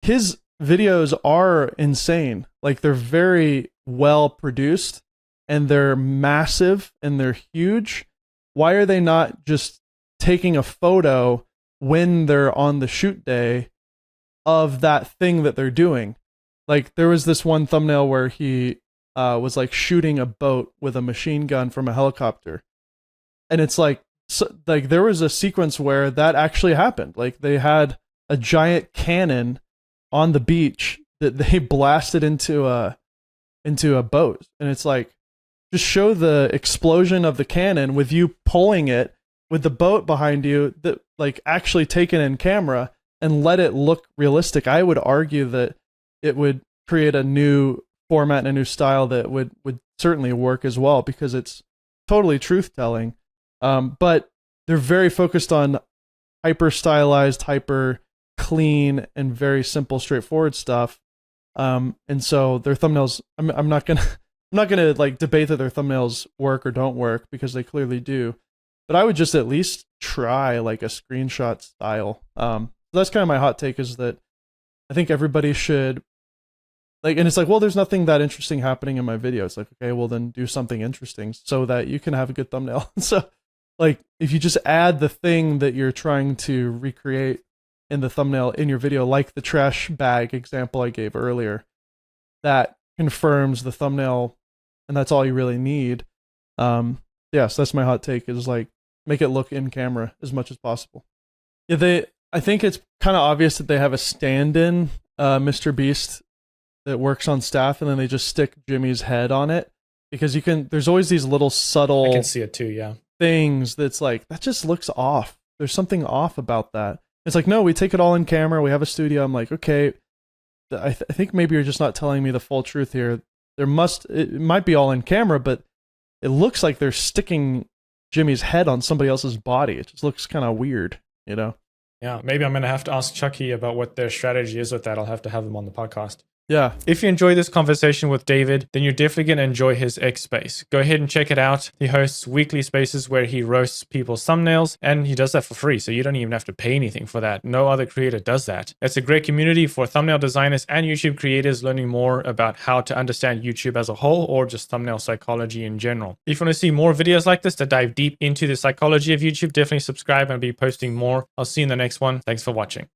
his videos are insane. Like, they're very well produced and they're massive and they're huge. Why are they not just taking a photo when they're on the shoot day of that thing that they're doing? Like, there was this one thumbnail where he was like shooting a boat with a machine gun from a helicopter. And it's like, like there was a sequence where that actually happened. Like they had a giant cannon on the beach that they blasted into a boat, and it's like, just show the explosion of the cannon with you pulling it with the boat behind you, that like actually taken in camera, and let it look realistic. I would argue that it would create a new format and a new style that would certainly work as well, because it's totally truth telling. But they're very focused on hyper stylized, hyper clean, and very simple, straightforward stuff. And so their thumbnails, I'm not gonna like debate that their thumbnails work or don't work, because they clearly do. But I would just at least try like a screenshot style. That's kind of my hot take, is that I think everybody should like, and it's like, well, there's nothing that interesting happening in my video. It's like, okay, well then do something interesting so that you can have a good thumbnail. So like, if you just add the thing that you're trying to recreate in the thumbnail in your video, like the trash bag example I gave earlier, that confirms the thumbnail, and that's all you really need. Yes, that's my hot take, is like, make it look in camera as much as possible. Yeah, I think it's kind of obvious that they have a stand-in Mr. Beast that works on staff, and then they just stick Jimmy's head on it, because there's always these little subtle I can see it too, yeah. things that's like, that just looks off. There's something off about that. It's like, no, we take it all in camera. We have a studio. I'm like, okay, I think maybe you're just not telling me the full truth here. It might be all in camera, but it looks like they're sticking Jimmy's head on somebody else's body. It just looks kind of weird, you know? Yeah, maybe I'm going to have to ask Chucky about what their strategy is with that. I'll have to have him on the podcast. Yeah. If you enjoy this conversation with David, then you're definitely going to enjoy his X space. Go ahead and check it out. He hosts weekly spaces where he roasts people's thumbnails, and he does that for free, so you don't even have to pay anything for that. No other creator does that. It's a great community for thumbnail designers and YouTube creators learning more about how to understand YouTube as a whole, or just thumbnail psychology in general. If you want to see more videos like this that dive deep into the psychology of YouTube, definitely subscribe, and I'll be posting more. I'll see you in the next one. Thanks for watching.